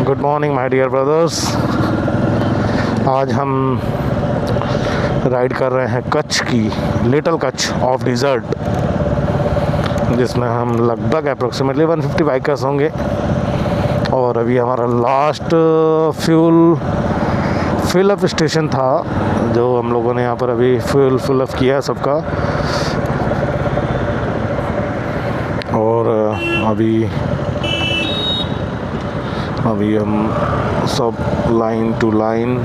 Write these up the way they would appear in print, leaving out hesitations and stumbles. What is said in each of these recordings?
Good morning my dear brothers. आज हम ride कर रहे हैं कच्छ की लिटिल कच्छ ऑफ डिज़र्ट, जिसमें हम लगभग अप्रोक्सीमेटली 150 बाइकर्स होंगे। और अभी हमारा लास्ट फिल अप स्टेशन था, जो हम लोगों ने यहाँ पर अभी फिल अप किया है सबका। और अभी हम सब लाइन टू लाइन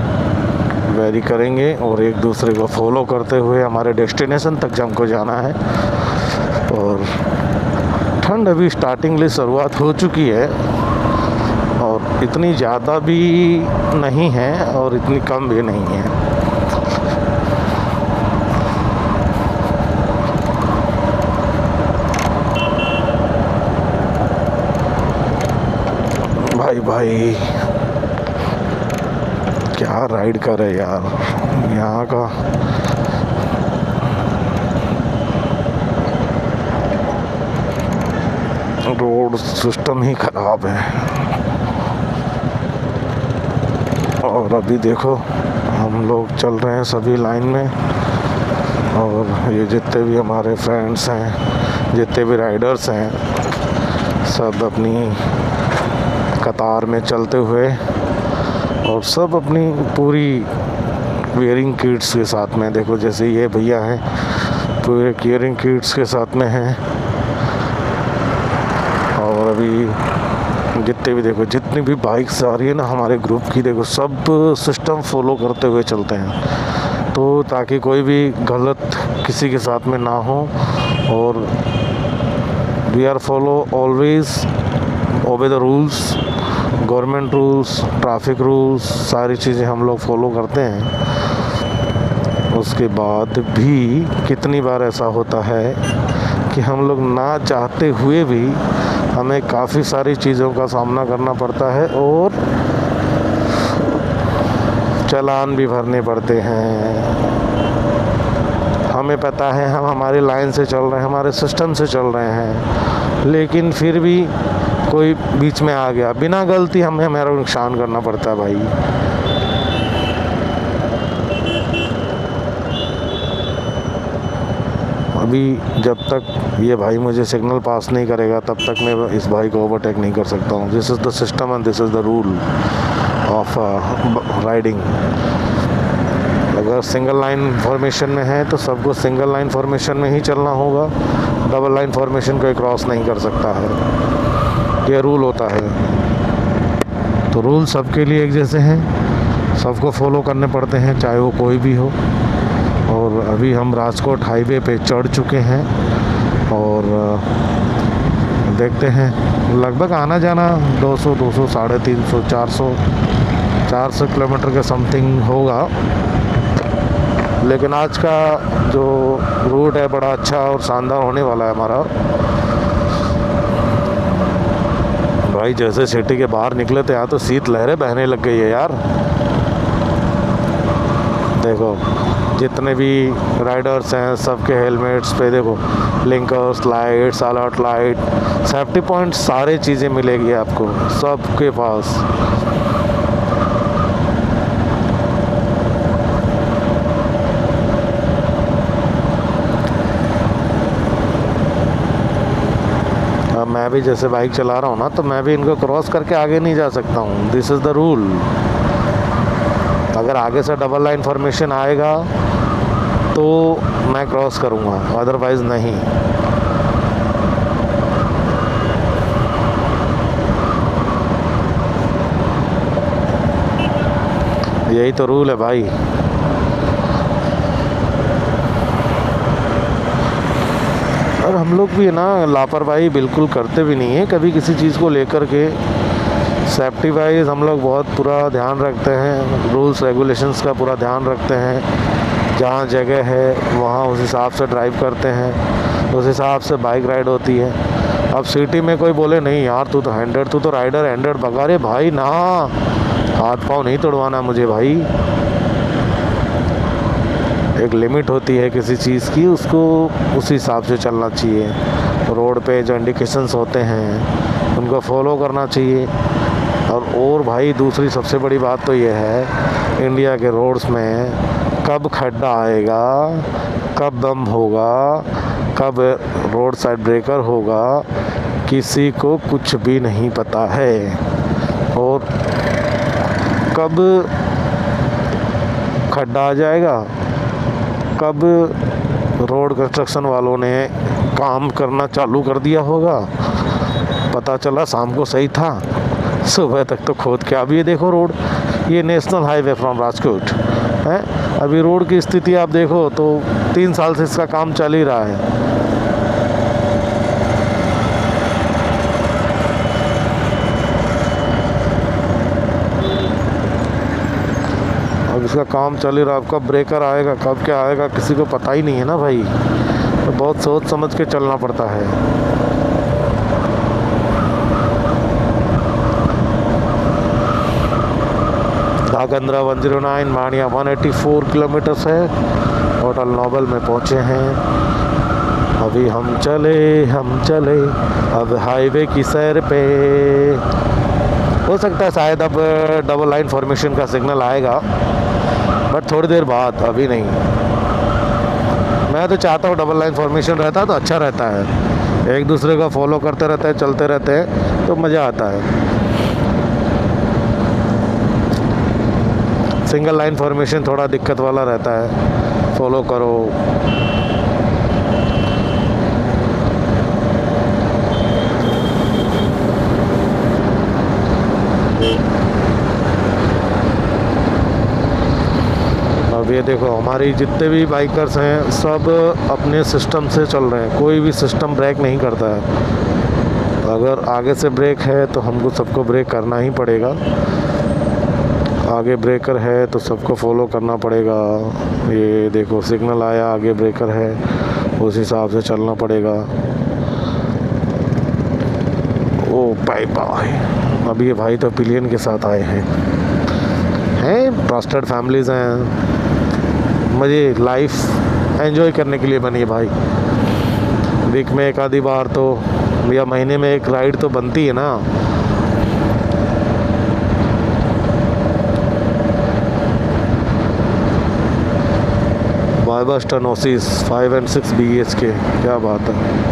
वेरी करेंगे और एक दूसरे को फॉलो करते हुए हमारे डेस्टिनेशन तक हमको जाना है। और ठंड अभी स्टार्टिंगली शुरुआत हो चुकी है, और इतनी ज़्यादा भी नहीं है और इतनी कम भी नहीं है। भाई क्या राइड करे यार, यहाँ का रोड सिस्टम ही खराब है। और अभी देखो हम लोग चल रहे हैं सभी लाइन में, और ये जितने भी हमारे फ्रेंड्स हैं, जितने भी राइडर्स हैं, सब अपनी कतार में चलते हुए और सब अपनी पूरी वेयरिंग किट्स के साथ में। देखो जैसे ये भैया हैं पूरे केयरिंग किट्स के साथ में हैं। और अभी जितने भी देखो जितनी भी बाइक्स आ रही है ना हमारे ग्रुप की, देखो सब सिस्टम फॉलो करते हुए चलते हैं, तो ताकि कोई भी गलत किसी के साथ में ना हो। और we are follow always obey the rules, government rules, traffic rules, सारी चीज़ें हम लोग फॉलो करते हैं। उसके बाद भी कितनी बार ऐसा होता है कि हम लोग ना चाहते हुए भी हमें काफ़ी सारी चीज़ों का सामना करना पड़ता है और चालान भी भरने पड़ते हैं। हमें पता है हम हमारी लाइन से चल रहे हैं, हमारे सिस्टम से चल रहे हैं, लेकिन फिर भी कोई बीच में आ गया, बिना गलती हमें हमारा नुकसान करना पड़ता है भाई। अभी जब तक ये भाई मुझे सिग्नल पास नहीं करेगा तब तक मैं इस भाई को ओवरटेक नहीं कर सकता हूँ। This is the system and this is the rule of riding. अगर सिंगल लाइन फॉर्मेशन में है तो सबको सिंगल लाइन फॉर्मेशन में ही चलना होगा, डबल लाइन फॉर्मेशन कोई क्रॉस नहीं कर सकता है, ये रूल होता है। तो रूल सबके लिए एक जैसे हैं, सबको फॉलो करने पड़ते हैं, चाहे वो कोई भी हो। और अभी हम राजकोट हाईवे पे चढ़ चुके हैं और देखते हैं लगभग आना जाना 200, 350, 400 किलोमीटर के समथिंग होगा। लेकिन आज का जो रूट है बड़ा अच्छा और शानदार होने वाला है हमारा। भाई जैसे सिटी के बाहर निकले थे यहाँ तो शीत लहरें बहने लग गई है यार। देखो जितने भी राइडर्स हैं सबके हेलमेट्स पे देखो blinkers, lights, alert light, safety point, सारी चीज़ें मिलेगी आपको सबके पास। मैं भी जैसे बाइक चला रहा हूँ ना, तो मैं भी इनको क्रॉस करके आगे नहीं जा सकता हूँ। This is the rule. अगर आगे से डबल लाइन फॉर्मेशन आएगा तो मैं क्रॉस करूँगा, अदरवाइज़ नहीं। यही तो रूल है भाई। और हम लोग भी है ना लापरवाही बिल्कुल करते भी नहीं है कभी किसी चीज़ को लेकर के। सेफ्टी वाइज हम लोग बहुत पूरा ध्यान रखते हैं, रूल्स रेगुलेशंस का पूरा ध्यान रखते हैं। जहाँ जगह है वहाँ उस हिसाब से ड्राइव करते हैं, उस हिसाब से बाइक राइड होती है। अब सिटी में कोई बोले नहीं यार तू तो राइडर हैंडेड भगा रहे भाई, ना हाथ पाँव नहीं तोड़वाना मुझे भाई। एक लिमिट होती है किसी चीज़ की, उसको उस हिसाब से चलना चाहिए। रोड पे जो इंडिकेशंस होते हैं उनको फॉलो करना चाहिए। और भाई दूसरी सबसे बड़ी बात तो ये है, इंडिया के रोड्स में कब खड्डा आएगा, कब दम होगा, कब रोड साइड ब्रेकर होगा, किसी को कुछ भी नहीं पता है। और कब खड्डा आ जाएगा, कब रोड कंस्ट्रक्शन वालों ने काम करना चालू कर दिया होगा, पता चला शाम को सही था, सुबह तक तो खोद के। अब ये देखो रोड, ये नेशनल हाईवे फ्रॉम राजकोट है। अभी रोड की स्थिति आप देखो तो 3 साल से इसका काम चल ही रहा है। अब इसका काम चल ही रहा, अब कब ब्रेकर आएगा, कब क्या आएगा, किसी को पता ही नहीं है ना भाई। तो बहुत सोच समझ के चलना पड़ता है। धागंद्रा 109, मानिया 184 किलोमीटर्स है। होटल नोबल में पहुँचे हैं। अभी हम चले अब हाईवे की सैर पे। हो सकता है शायद अब डबल लाइन फॉर्मेशन का सिग्नल आएगा, बट थोड़ी देर बाद, अभी नहीं। मैं तो चाहता हूँ डबल लाइन फॉर्मेशन रहता तो अच्छा रहता है, एक दूसरे का फॉलो करते रहते हैं, चलते रहते हैं तो मज़ा आता है। सिंगल लाइन फॉर्मेशन थोड़ा दिक्कत वाला रहता है, फॉलो करो। अब ये देखो, हमारी जितने भी बाइकर्स हैं सब अपने सिस्टम से चल रहे हैं, कोई भी सिस्टम ब्रेक नहीं करता है। अगर आगे से ब्रेक है तो हमको सबको ब्रेक करना ही पड़ेगा। आगे ब्रेकर है तो सबको फॉलो करना पड़ेगा। ये देखो सिग्नल आया, आगे ब्रेकर है, उस हिसाब से चलना पड़ेगा। ओ बाय बाय। अब ये भाई तो पिलियन के साथ आए हैं ट्रस्टेड फैमिलीज़ हैं। मुझे लाइफ एंजॉय करने के लिए बनी है भाई। वीक में एक आधी बार तो, या महीने में एक राइड तो बनती है ना। वाइबा स्टेनोसिस 5 and 6 BHK, क्या बात है।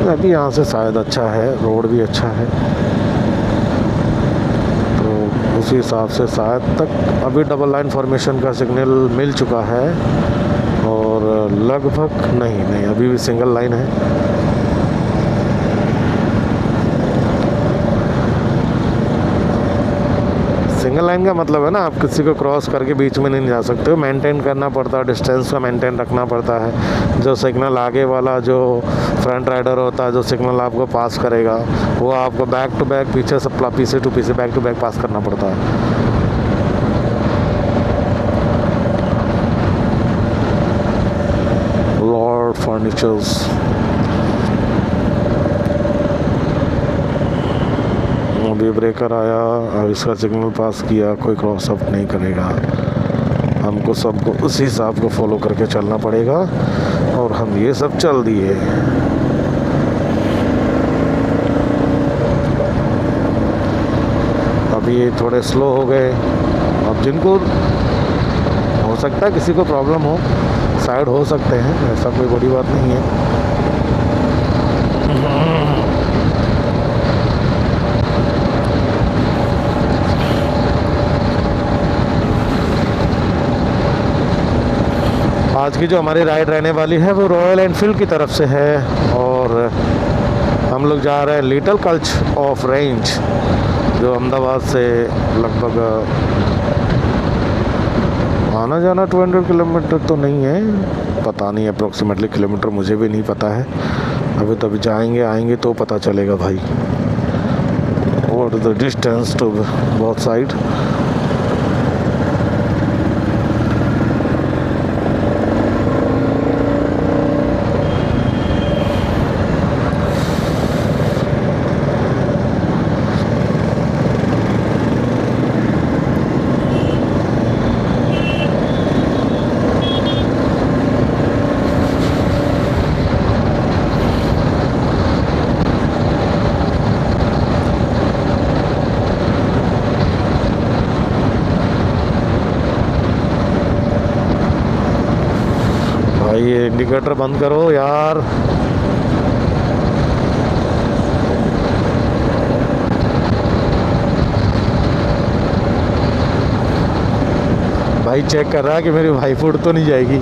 अभी यहाँ से शायद अच्छा है, रोड भी अच्छा है, तो उसी हिसाब से शायद तक अभी डबल लाइन फॉर्मेशन का सिग्नल मिल चुका है। और लगभग नहीं अभी भी सिंगल लाइन है। सिंगल लाइन का मतलब है ना, आप किसी को क्रॉस करके बीच में नहीं जा सकते हो, मेंटेन करना पड़ता है, डिस्टेंस का मेंटेन रखना पड़ता है। जो सिग्नल आगे वाला जो फ्रंट राइडर होता है, जो सिग्नल आपको पास करेगा, वो आपको बैक टू बैक, पीछे से पीछे टू पीछे, बैक टू बैक पास करना पड़ता है। Lord furnitures. अभी ब्रेकर आया, अब इसका सिग्नल पास किया, कोई क्रॉस अप नहीं करेगा। हमको सबको उसी हिसाब को फॉलो करके चलना पड़ेगा, और हम ये सब चल दिए। अब ये थोड़े स्लो हो गए। अब जिनको हो सकता है किसी को प्रॉब्लम हो, साइड हो सकते हैं, ऐसा कोई बड़ी बात नहीं है। आज की जो हमारी राइड रहने वाली है वो रॉयल एनफील्ड की तरफ से है, और हम लोग जा रहे हैं लिटिल कल्च ऑफ रेंज, जो अहमदाबाद से लगभग आना जाना 200 किलोमीटर तो नहीं है, पता नहीं अप्रोक्सीमेटली किलोमीटर मुझे भी नहीं पता है। अभी तो अभी जाएंगे आएंगे तो पता चलेगा भाई, what is the distance to both side. ये इंडिकेटर बंद करो यार। भाई चेक कर रहा है कि मेरी भाई फुट तो नहीं जाएगी।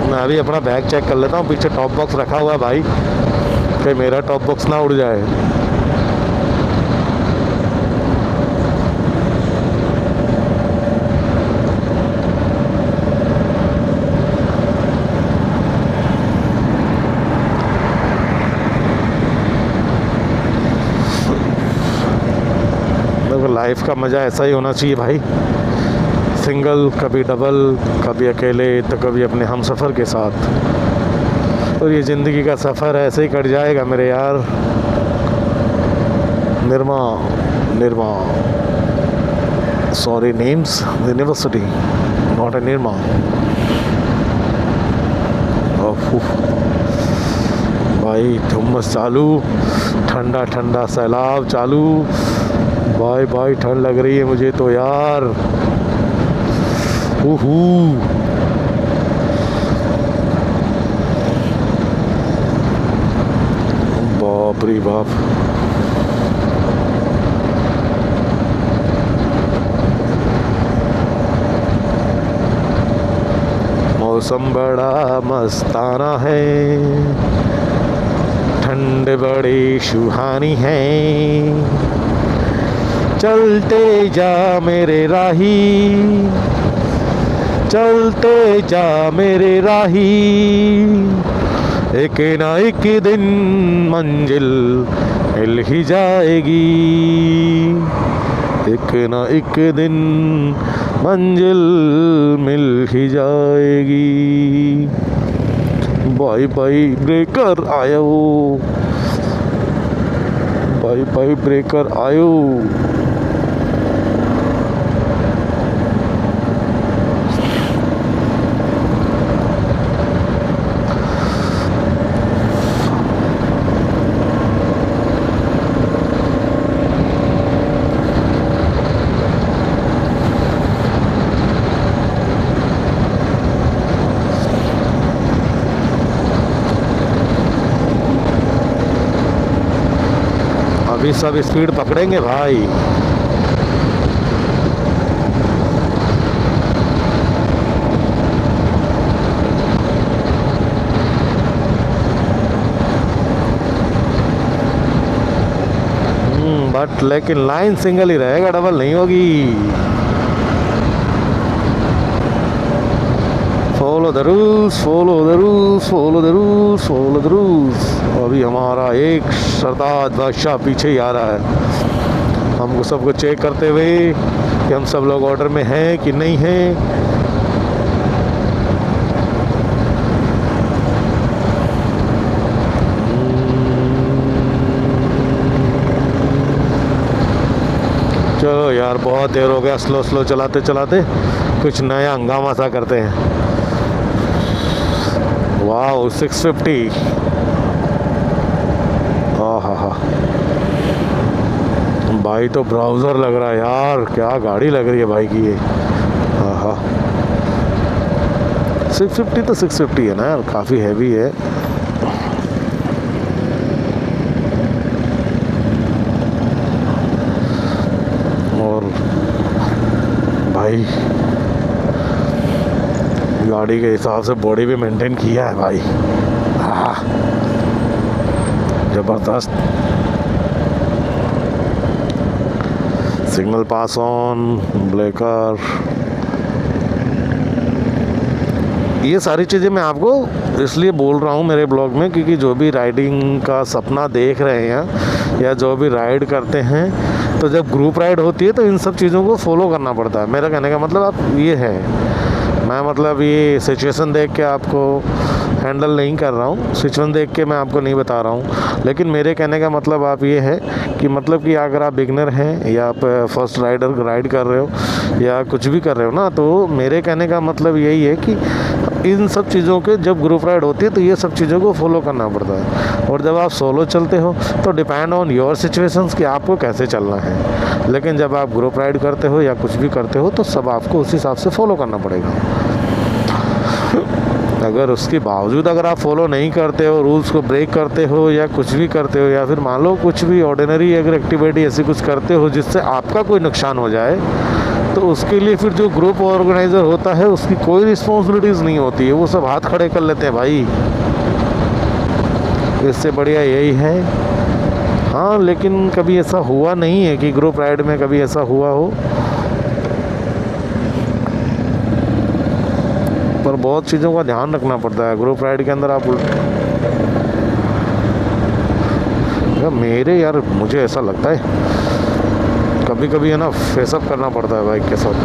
मैं अभी अपना बैग चेक कर लेता हूँ। पीछे टॉप बॉक्स रखा हुआ है भाई, कहीं मेरा टॉप बॉक्स ना उड़ जाए। लाइफ का मज़ा ऐसा ही होना चाहिए भाई, सिंगल, कभी डबल, कभी अकेले, तो कभी अपने हमसफ़र के साथ। और ये ज़िंदगी का सफ़र ऐसे ही कट जाएगा मेरे यार। Nirma sorry, names university, not a Nirma. भाई धुम्मस चालू, ठंडा ठंडा सैलाब चालू। भाई ठंड लग रही है मुझे तो यार। बाप रे बाप। मौसम बड़ा मस्ताना है, ठंड बड़ी सुहानी है। चलते जा मेरे राही, चलते जा मेरे राही, एक ना एक दिन मंजिल मिल ही जाएगी, एक ना एक दिन मंजिल मिल ही जाएगी। बाई ब्रेकर आयो, बाई ब्रेकर आयो। अभी सब स्पीड पकड़ेंगे भाई। बट लेकिन लाइन सिंगल ही रहेगा, डबल नहीं होगी। Follow the rules, follow the rules, follow the rules, follow the rules. अभी हमारा एक सरदार बादशाह पीछे ही आ रहा है, हमको सबको चेक करते हुए कि हम सब लोग ऑर्डर में हैं कि नहीं हैं। चलो यार, बहुत देर हो गया स्लो चलाते चलाते, कुछ नया हंगामा सा करते हैं। वाह 650। हाँ भाई तो ब्राउज़र लग रहा है यार, क्या गाड़ी लग रही है भाई की ये। हाँ 650 तो 650 है ना यार, काफ़ी हैवी है। और भाई गाड़ी के हिसाब से बॉडी भी मेंटेन किया है भाई। हाँ ज़बरदस्त। सिग्नल पास ऑन, ब्रेकर, ये सारी चीज़ें मैं आपको इसलिए बोल रहा हूँ मेरे ब्लॉग में, क्योंकि जो भी राइडिंग का सपना देख रहे हैं या जो भी राइड करते हैं, तो जब ग्रुप राइड होती है तो इन सब चीज़ों को फॉलो करना पड़ता है। मेरा कहने का मतलब आप ये है, मैं मतलब ये सिचुएशन देख के आपको हैंडल नहीं कर रहा हूँ, सिचुएशन देख के मैं आपको नहीं बता रहा हूँ, लेकिन मेरे कहने का मतलब आप ये है कि मतलब कि अगर आप बिगनर हैं या आप फर्स्ट राइड कर रहे हो या कुछ भी कर रहे हो ना, तो मेरे कहने का मतलब यही है कि इन सब चीज़ों के जब ग्रुप राइड होती है तो ये सब चीज़ों को फॉलो करना पड़ता है। और जब आप सोलो चलते हो तो डिपेंड ऑन योर सिचुएशंस कि आपको कैसे चलना है। लेकिन जब आप ग्रुप राइड करते हो या कुछ भी करते हो तो सब आपको उस हिसाब से फॉलो करना पड़ेगा। अगर उसके बावजूद अगर आप फॉलो नहीं करते हो, रूल्स को ब्रेक करते हो या कुछ भी करते हो, या फिर मान लो कुछ भी ऑर्डिनरी अगर एक्टिविटी ऐसी कुछ करते हो जिससे आपका कोई नुकसान हो जाए, तो उसके लिए फिर जो ग्रुप ऑर्गेनाइज़र होता है उसकी कोई रिस्पॉन्सिबिलिटीज़ नहीं होती है, वो सब हाथ खड़े कर लेते हैं भाई। इससे बढ़िया यही है। हाँ, लेकिन कभी ऐसा हुआ नहीं है कि ग्रुप राइड में कभी ऐसा हुआ हो, पर बहुत चीज़ों का ध्यान रखना पड़ता है ग्रुप राइड के अंदर। आप यार मुझे ऐसा लगता है कभी कभी है ना फेसअप करना पड़ता है बाइक के साथ।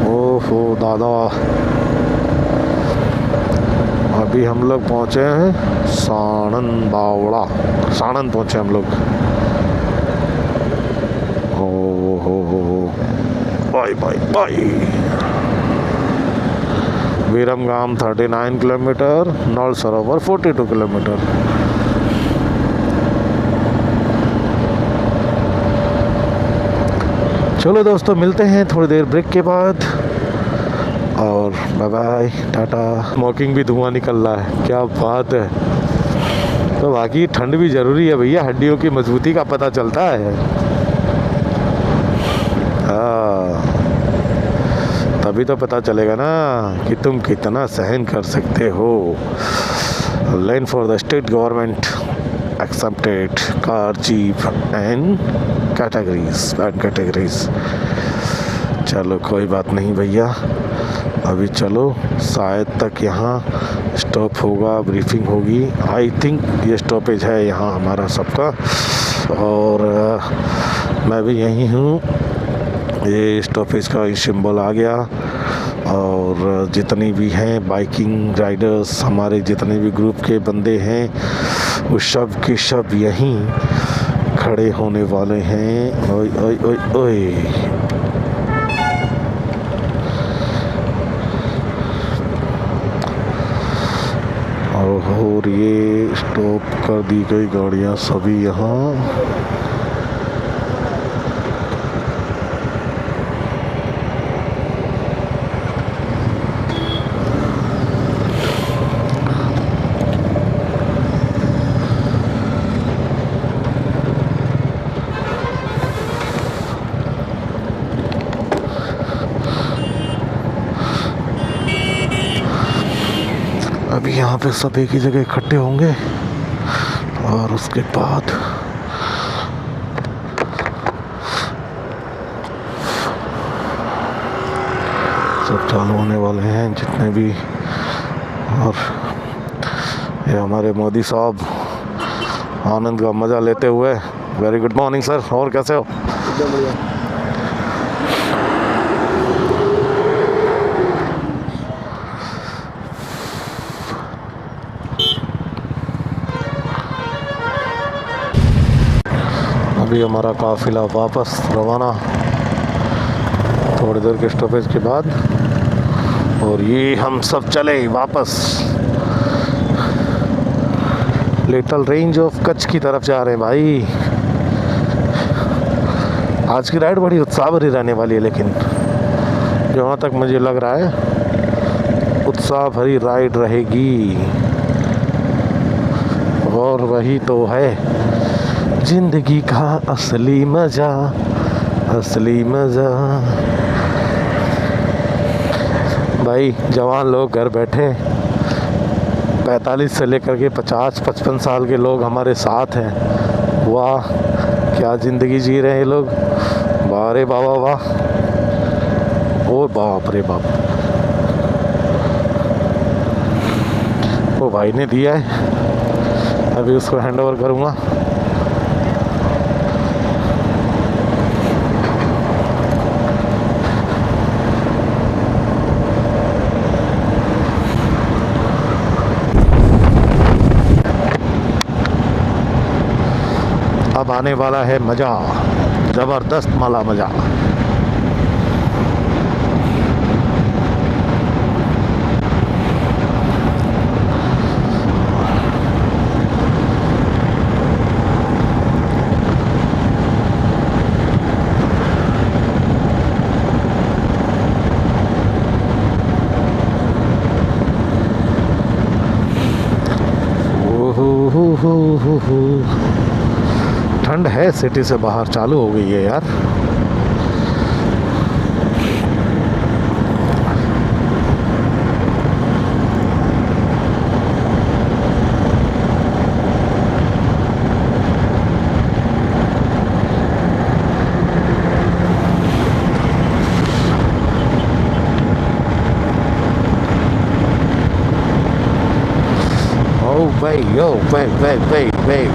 ओहो दादा, अभी हम लोग पहुँचे हैं साणंद बावड़ा। साणंद पहुँचे हम लोग। हो bye bye bye. Viramgam 39 kilometre, Nal Sarovar 42 kilometre. चलो दोस्तों, मिलते हैं थोड़ी देर ब्रेक के बाद, और बाय बाय टाटा। स्मोकिंग भी धुआं निकल रहा है, क्या बात है। तो बाकी ठंड भी ज़रूरी है भैया, हड्डियों की मजबूती का पता चलता है। हाँ, तभी तो पता चलेगा ना कि तुम कितना सहन कर सकते हो। Line for the state government accepted car jeep and categories. चलो कोई बात नहीं भैया, अभी चलो, शायद तक यहाँ स्टॉप होगा, ब्रीफिंग होगी। आई थिंक ये स्टॉपेज है यहाँ हमारा सबका, और मैं भी यहीं हूँ। ये स्टॉपेज का सिंबल आ गया, और जितनी भी हैं बाइकिंग राइडर्स, हमारे जितने भी ग्रुप के बंदे हैं, वो सब के सब यहीं खड़े होने वाले हैं। ओए ओए ओए ओए, और ये स्टॉप कर दी गई गाड़ियाँ सभी यहाँ। अभी यहाँ पे सब एक ही जगह इकट्ठे होंगे, और उसके बाद सब चालू होने वाले हैं जितने भी। और ये हमारे मोदी साहब आनंद का मज़ा लेते हुए। वेरी गुड मॉर्निंग सर, और कैसे हो? अभी हमारा काफिला वापस रवाना थोड़ी देर के स्टॉपेज के बाद, और ये हम सब चले वापस लिटिल रेंज ऑफ कच्छ की तरफ जा रहे हैं भाई। आज की राइड बड़ी उत्साह भरी रहने वाली है, लेकिन जहाँ तक मुझे लग रहा है उत्साह भरी राइड रहेगी। और वही तो है जिंदगी का असली मजा, असली मजा। भाई जवान लोग घर बैठे 45 से लेकर के 50-55 साल के लोग हमारे साथ हैं। वाह, क्या ज़िंदगी जी रहे हैं लोग। वाह रे बाबा वाह, ओ बाप रे बाप। वो भाई ने दिया है, अभी उसको हैंड ओवर करूँगा। आने वाला है मज़ा, ज़बरदस्त माला मज़ा। ठंड है, सिटी से बाहर चालू हो गई है यार। ओ भाई, ओ भाई भाई भाई भाई,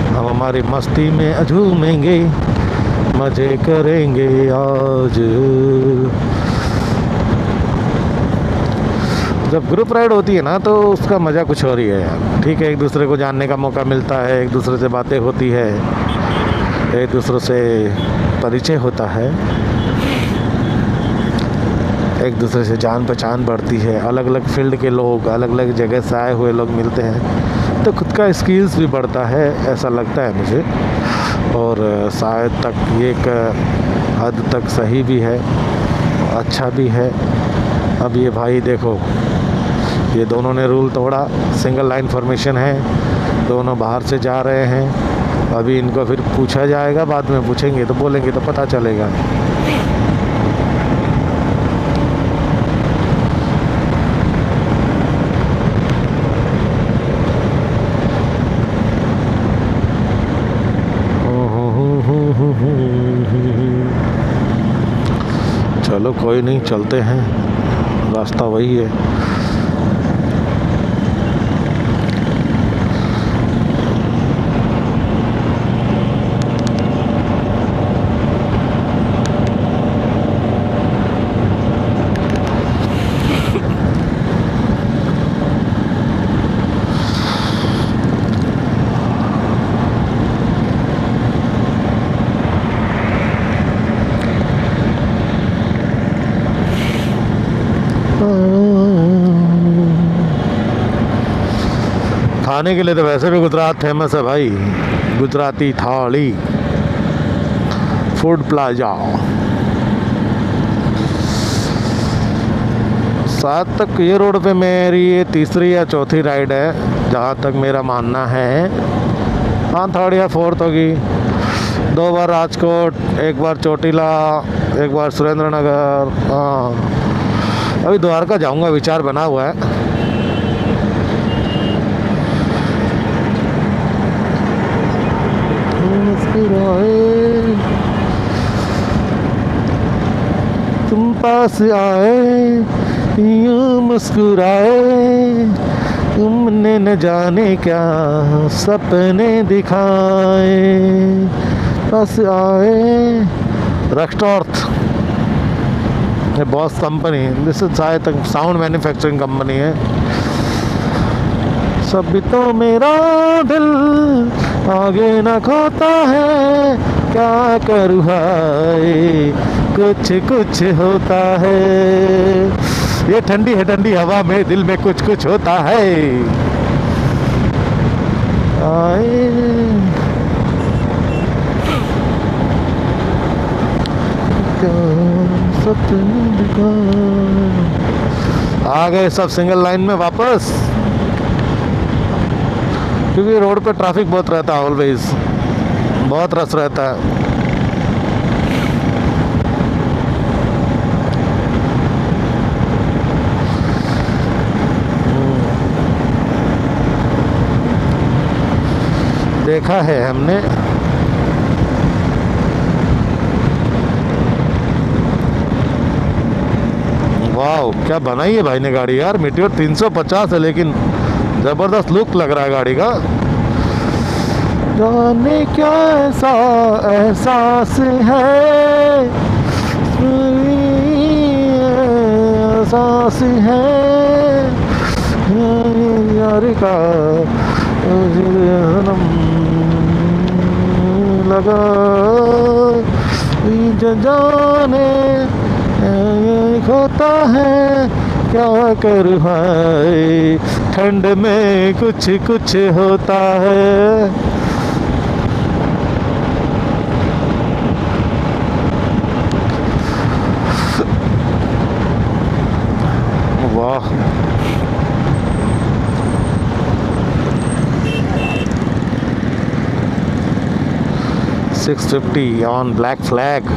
हम हमारी मस्ती में झूमेंगे, मजे करेंगे आज। जब ग्रुप राइड होती है ना तो उसका मज़ा कुछ और ही है यार। ठीक है, एक दूसरे को जानने का मौका मिलता है, एक दूसरे से बातें होती है, एक दूसरे से परिचय होता है, एक दूसरे से जान पहचान बढ़ती है, अलग अलग फील्ड के लोग, अलग अलग जगह से आए हुए लोग मिलते हैं, तो खुद का स्किल्स भी बढ़ता है, ऐसा लगता है मुझे। और शायद तक ये एक हद तक सही भी है, अच्छा भी है। अब ये भाई देखो, ये दोनों ने रूल तोड़ा, सिंगल लाइन फॉर्मेशन है, दोनों बाहर से जा रहे हैं। अभी इनको फिर पूछा जाएगा, बाद में पूछेंगे तो बोलेंगे तो पता चलेगा। चलो कोई नहीं, चलते हैं, रास्ता वही है। खाने के लिए तो वैसे भी गुजरात फेमस है भाई, गुजराती थाली, फूड प्लाजा। सात तक ये रोड पे मेरी ये तीसरी या चौथी राइड है, जहाँ तक मेरा मानना है। हाँ, थर्ड या फोर्थ होगी। 2 बार राजकोट, 1 बार चोटीला, 1 बार सुरेंद्र नगर। हाँ, अभी द्वारका जाऊँगा, विचार बना हुआ है। तुम पास आए, यूं मुस्कुराए, तुमने न जाने क्या सपने दिखाए। पास आए। रक्सटॉर्थ, ये बॉस कंपनी, दिस इज शायद साउंड मैन्युफैक्चरिंग कंपनी है। सब तो मेरा दिल आगे न खोता है, क्या करूँ हाय, कुछ कुछ होता है। ये ठंडी है ठंडी हवा में, दिल में कुछ कुछ होता है। आए क्या सपने दिखा। आ गए सब सिंगल लाइन में वापस, क्योंकि रोड पे ट्रैफिक बहुत रहता है, ऑलवेज बहुत रश रहता है। देखा है हमने। वाह, क्या बनाई है भाई ने गाड़ी यार। मीटियोर 350 है, लेकिन जबरदस्त लुक लग रहा है गाड़ी का। जाने क्या ऐसा एहसास है, एहसास है यार का, लगा, जो जाने होता है क्या कर भाई, ठंड में कुछ कुछ होता है। वाह, $650 on Black Flag।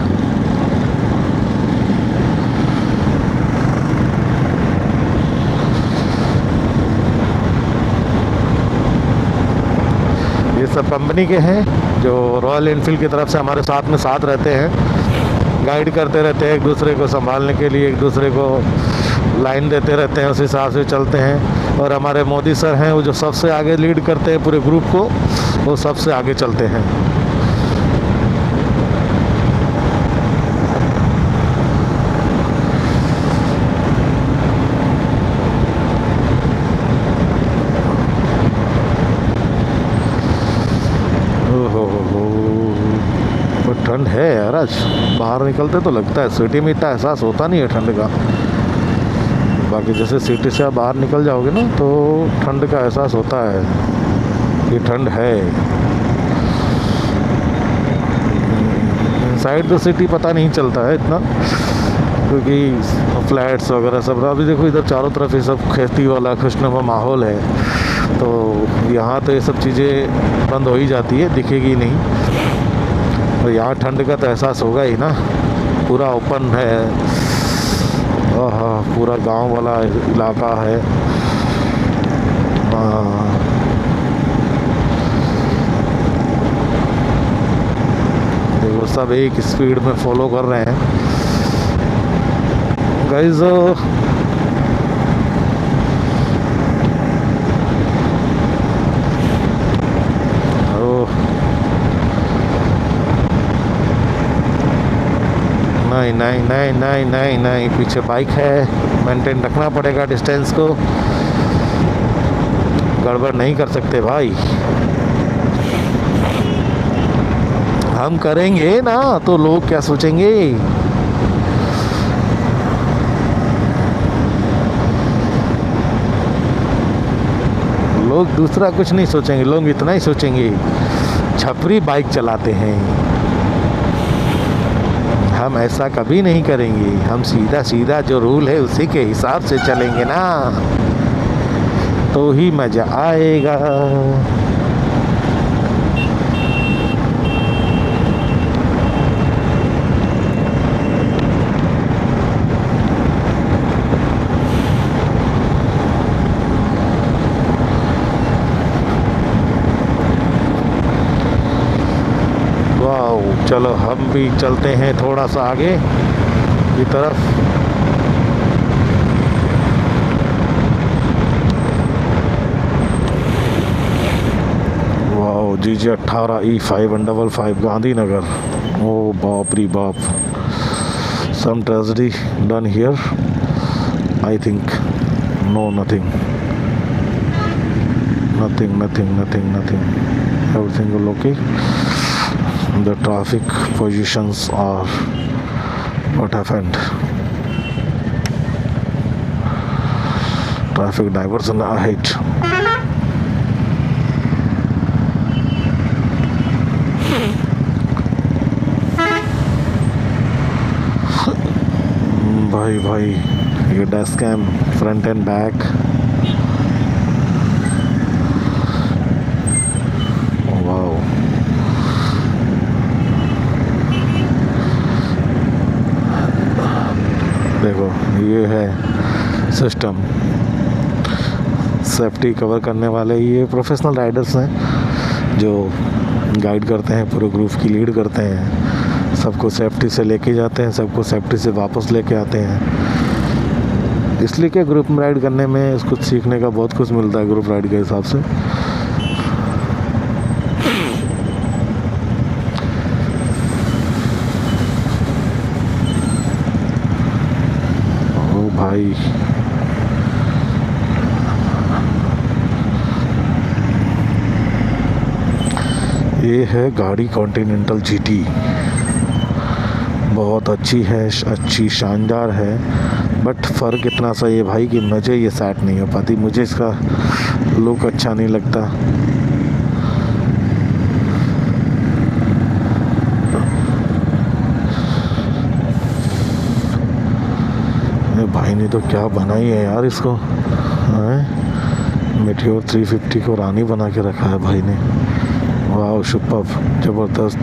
ये सब कंपनी के हैं जो रॉयल एनफील्ड की तरफ से हमारे साथ में साथ रहते हैं, गाइड करते रहते हैं, एक दूसरे को संभालने के लिए एक दूसरे को लाइन देते रहते हैं, उस हिसाब से चलते हैं। और हमारे मोदी सर हैं वो जो सबसे आगे लीड करते हैं पूरे ग्रुप को, वो सबसे आगे चलते हैं। ठंड है यार, आज बाहर निकलते तो लगता है, सिटी में इतना एहसास होता नहीं है ठंड का। बाकी जैसे सिटी से आप बाहर निकल जाओगे ना तो ठंड का एहसास होता है, ये ठंड है। इनसाइड द सिटी पता नहीं चलता है इतना, क्योंकि फ्लैट्स वगैरह सब। अभी देखो इधर चारों तरफ ये सब खेती वाला खुशनुमा माहौल है, तो यहाँ तो ये सब चीज़ें बंद हो ही जाती है, दिखेगी नहीं। और यहाँ ठंड का तो एहसास होगा ही ना, पूरा ओपन है, पूरा गांव वाला इलाका है। देखो सब एक स्पीड में फॉलो कर रहे हैं गाइस। नहीं नहीं नहीं नहीं नहीं नहीं, पीछे बाइक है, मेंटेन रखना पड़ेगा डिस्टेंस को, गड़बड़ नहीं कर सकते भाई। हम करेंगे ना तो लोग क्या सोचेंगे। लोग दूसरा कुछ नहीं सोचेंगे, लोग इतना ही सोचेंगे छपरी बाइक चलाते हैं। हम ऐसा कभी नहीं करेंगे, हम सीधा सीधा जो रूल है उसी के हिसाब से चलेंगे ना, तो ही मज़ा आएगा। चलो हम भी चलते हैं थोड़ा सा आगे की तरफ। Wow, GJ 18 E5155 Gandhinagar. ओ बाप रे बाप, some tragedy done here I think। no, nothing, everything will okay। The traffic positions are what happened, traffic diversion ahead। भाई ये dash cam front and back, wow. देखो ये है सिस्टम, सेफ्टी कवर करने वाले ये प्रोफेशनल राइडर्स हैं जो गाइड करते हैं, पूरे ग्रुप की लीड करते हैं, सबको सेफ्टी से लेके जाते हैं, सबको सेफ्टी से वापस लेके आते हैं। इसलिए कि ग्रुप में राइड करने में कुछ सीखने का बहुत कुछ मिलता है ग्रुप राइड के हिसाब से। भाई ये है गाड़ी कॉन्टिनेंटल जीटी, बहुत अच्छी है, अच्छी शानदार है। बट फ़र्क इतना सा ये भाई कि मुझे ये सेट नहीं हो पाती, मुझे इसका लुक अच्छा नहीं लगता। भाई ने तो क्या बनाई है यार इसको, मेटियोर 350 को रानी बना के रखा है भाई ने। वाह सुपर्ब, ज़बरदस्त।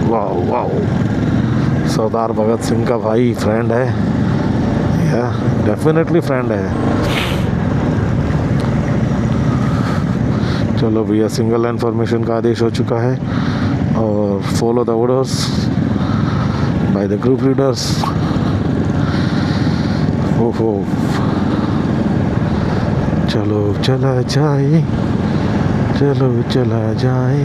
वाह वाह, सरदार भगत सिंह का भाई फ्रेंड है या डेफिनेटली फ्रेंड है। चलो भैया, सिंगल लाइन फॉर्मेशन का आदेश हो चुका है और follow the orders by the group leaders. ओहो, चलो चला जाए, चलो चला जाए।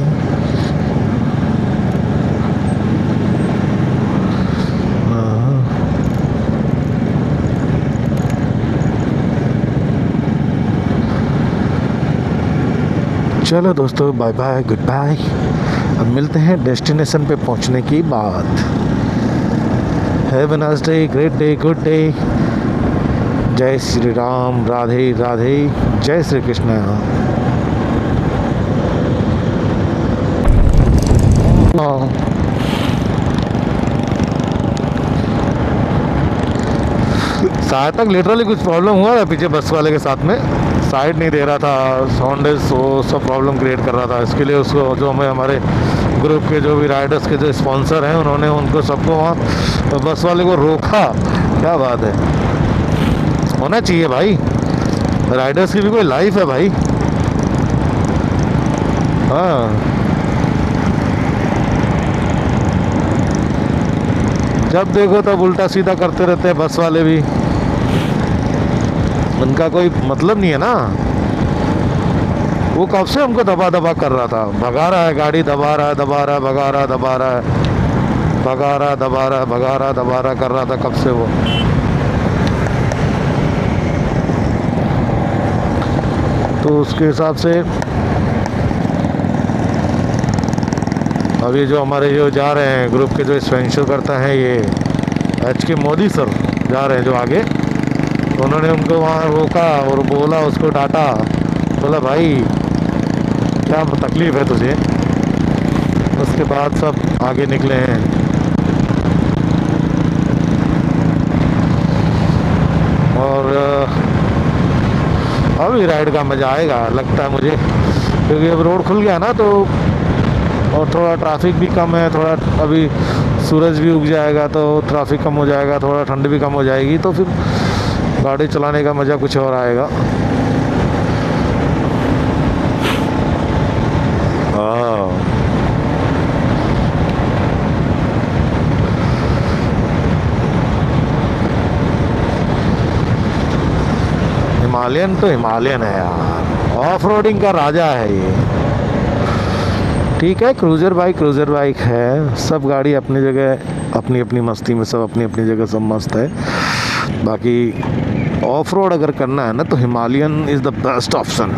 चलो दोस्तों, बाय बाय, गुड बाय। अब मिलते हैं डेस्टिनेशन पे पहुंचने की बाद। Have a nice day, great day, good day. जय श्री राम, राधे राधे, जय श्री कृष्ण। शायद तक लिटरली कुछ प्रॉब्लम हुआ है पीछे बस वाले के साथ में, साइड नहीं दे रहा था, साउंड वो सब प्रॉब्लम क्रिएट कर रहा था। इसके लिए उसको, जो हमें हमारे ग्रुप के जो भी राइडर्स के जो स्पॉन्सर हैं, उन्होंने उनको सबको वहाँ बस वाले को रोका। क्या बात है, होना चाहिए भाई, राइडर्स की भी कोई लाइफ है भाई। हाँ, जब देखो तब उल्टा सीधा करते रहते हैं बस वाले भी, उनका कोई मतलब नहीं है ना। वो कब से हमको दबा दबा कर रहा था, भगा रहा है गाड़ी, दबा रहा है, दबा रहा है, भगा रहा है, दबा रहा है, भगा रहा है, दबा रहा है, भगा रहा है, दबा रहा कर रहा था कब से वो। तो उसके हिसाब से अभी जो हमारे जो जा रहे हैं ग्रुप के जो स्पॉन्सर करता है, ये HK मोदी सर जा रहे हैं जो आगे, तो उन्होंने उनको वहाँ रोका और बोला, उसको डांटा, बोला भाई क्या तकलीफ़ है तुझे। उसके बाद सब आगे निकले हैं। और अभी राइड का मज़ा आएगा लगता है मुझे, क्योंकि अब रोड खुल गया ना, तो और थोड़ा ट्रैफिक भी कम है, थोड़ा अभी सूरज भी उग जाएगा तो ट्रैफिक कम हो जाएगा, थोड़ा ठंड भी कम हो जाएगी, तो फिर गाड़ी चलाने का मज़ा कुछ और आएगा। हिमालयन तो हिमालयन है यार, ऑफ रोडिंग का राजा है ये। ठीक है, क्रूज़र बाइक है, सब गाड़ी अपनी जगह, अपनी अपनी मस्ती में, सब अपनी अपनी जगह सब मस्त है। बाकी ऑफ रोड अगर करना है ना, तो Himalayan is the best option.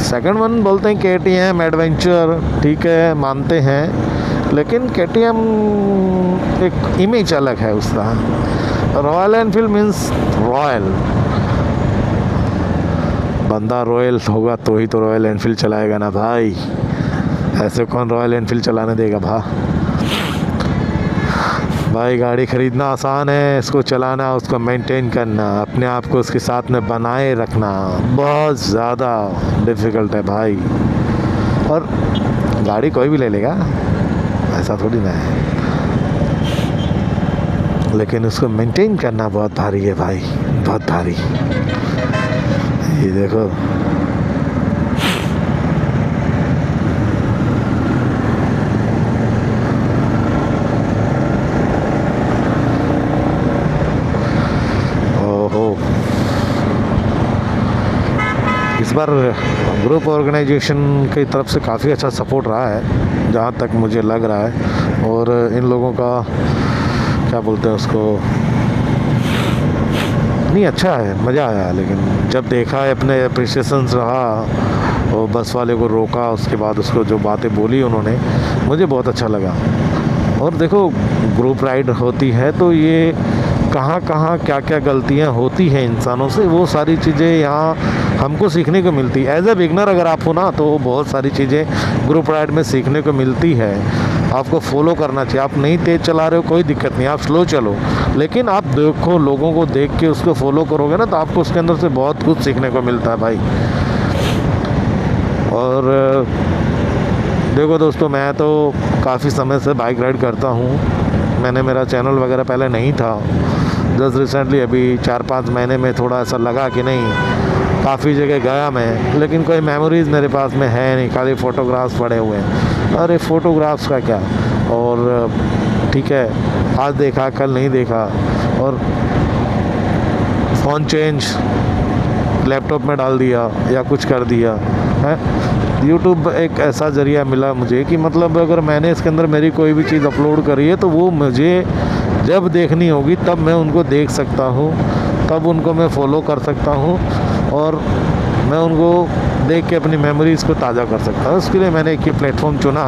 Second one बोलते हैं KTM एडवेंचर, ठीक है मानते हैं, लेकिन KTM एक इमेज अलग है उसका। रॉयल एनफील्ड मीन्स रॉयल, बंदा रॉयल होगा तो ही तो रॉयल एनफील्ड चलाएगा ना भाई, ऐसे कौन रॉयल एनफील्ड चलाने देगा भाई। गाड़ी ख़रीदना आसान है, इसको चलाना, उसको मेंटेन करना, अपने आप को उसके साथ में बनाए रखना बहुत ज़्यादा डिफ़िकल्ट है भाई। और गाड़ी कोई भी ले लेगा, ऐसा थोड़ी ना है, लेकिन उसको मेंटेन करना बहुत भारी है भाई, बहुत भारी। ये देखो, ओहो, इस बार ग्रुप ऑर्गेनाइजेशन की तरफ से काफ़ी अच्छा सपोर्ट रहा है, जहाँ तक मुझे लग रहा है। और इन लोगों का क्या बोलते हैं उसको, नहीं अच्छा है, मज़ा आया। लेकिन जब देखा है अपने अप्रिसिएशन रहा और बस वाले को रोका, उसके बाद उसको जो बातें बोली उन्होंने, मुझे बहुत अच्छा लगा। और देखो ग्रुप राइड होती है तो ये कहाँ कहाँ क्या क्या गलतियाँ होती हैं इंसानों से, वो सारी चीज़ें यहाँ हमको सीखने को मिलती है। एज ए बिगनर अगर आप हो ना तो बहुत सारी चीज़ें ग्रुप राइड में सीखने को मिलती है। आपको फॉलो करना चाहिए। आप नहीं तेज़ चला रहे हो कोई दिक्कत नहीं, आप स्लो चलो, लेकिन आप देखो लोगों को देख के उसको फॉलो करोगे ना तो आपको उसके अंदर से बहुत कुछ सीखने को मिलता है भाई। और देखो दोस्तों, मैं तो काफ़ी समय से बाइक राइड करता हूँ। मैंने मेरा चैनल वगैरह पहले नहीं था, जस्ट रिसेंटली अभी 4-5 महीने में थोड़ा ऐसा लगा कि नहीं, काफ़ी जगह गया मैं, लेकिन कोई मेमोरीज़ मेरे पास में है नहीं, खाली फ़ोटोग्राफ्स पड़े हुए हैं। अरे फ़ोटोग्राफ्स का क्या, और ठीक है आज देखा कल नहीं देखा, और फ़ोन चेंज लैपटॉप में डाल दिया या कुछ कर दिया है। यूट्यूब एक ऐसा ज़रिया मिला मुझे कि मतलब अगर मैंने इसके अंदर मेरी कोई भी चीज़ अपलोड करी है तो वो मुझे जब देखनी होगी तब मैं उनको देख सकता हूँ, तब उनको मैं फॉलो कर सकता हूँ और मैं उनको देख के अपनी मेमोरीज़ को ताज़ा कर सकता हूँ। उसके लिए मैंने एक ही प्लेटफॉर्म चुना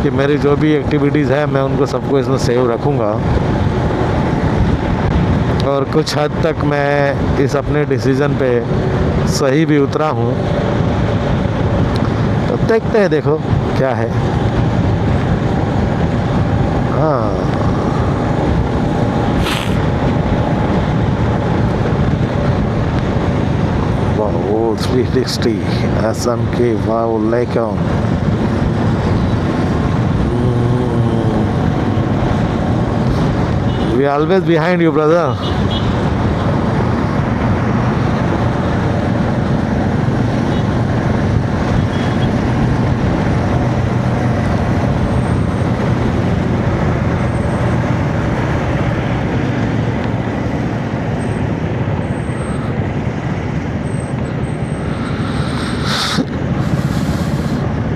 कि मेरी जो भी एक्टिविटीज़ है मैं उनको सबको इसमें सेव रखूँगा। और कुछ हद तक मैं इस अपने डिसीज़न पे सही भी उतरा हूँ, तो देखते हैं देखो क्या है। हाँ, वाह 360 SMK, वाह लेकर we are always behind you brother।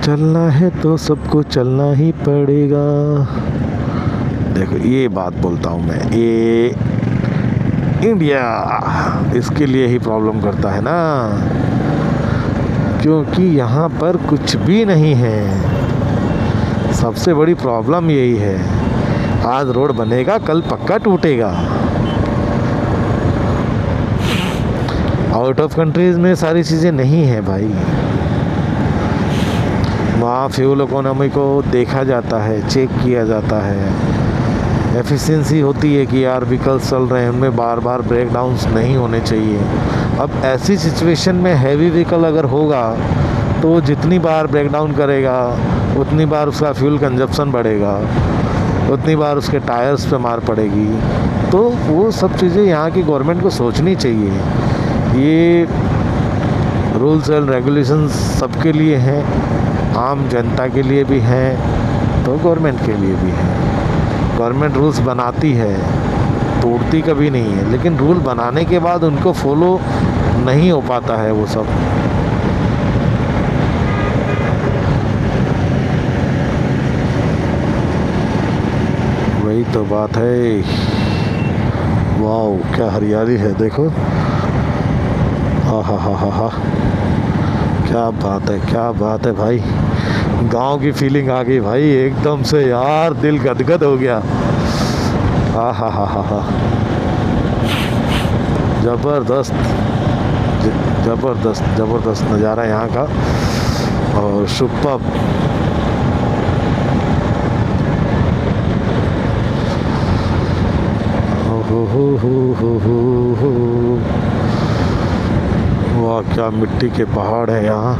चलना है तो सबको चलना ही पड़ेगा। देखो ये बात बोलता हूँ मैं, ये इंडिया इसके लिए ही प्रॉब्लम करता है ना, क्योंकि यहाँ पर कुछ भी नहीं है। सबसे बड़ी प्रॉब्लम यही है, आज रोड बनेगा कल पक्का टूटेगा। आउट ऑफ कंट्रीज़ में सारी चीज़ें नहीं है भाई। वहाँ फ्यूल इकोनॉमी को देखा जाता है, चेक किया जाता है, एफिशिएंसी होती है कि यार व्हीकल्स चल रहे हैं उनमें बार बार ब्रेक डाउन्स नहीं होने चाहिए। अब ऐसी सिचुएशन में हैवी व्हीकल अगर होगा तो जितनी बार ब्रेक डाउन करेगा उतनी बार उसका फ्यूल कंजप्शन बढ़ेगा, उतनी बार उसके टायर्स पे मार पड़ेगी। तो वो सब चीज़ें यहाँ की गवर्नमेंट को सोचनी चाहिए। ये रूल्स एंड रेगुलेशंस सबके लिए हैं, आम जनता के लिए भी हैं तो गवर्नमेंट के लिए भी है। गवर्नमेंट रूल्स बनाती है, तोड़ती कभी नहीं है, लेकिन रूल बनाने के बाद उनको फॉलो नहीं हो पाता है वो सब। वही तो बात है। वाह क्या हरियाली है देखो, हा हा हा हा हा, क्या बात है, क्या बात है भाई। गांव की फीलिंग आ गई भाई एकदम से यार, दिल गदगद हो गया। हा हा हा हा हा, ज़बरदस्त ज़बरदस्त ज़बरदस्त नज़ारा यहाँ का और सुपर्ब। हो वाह क्या मिट्टी के पहाड़ है यहाँ।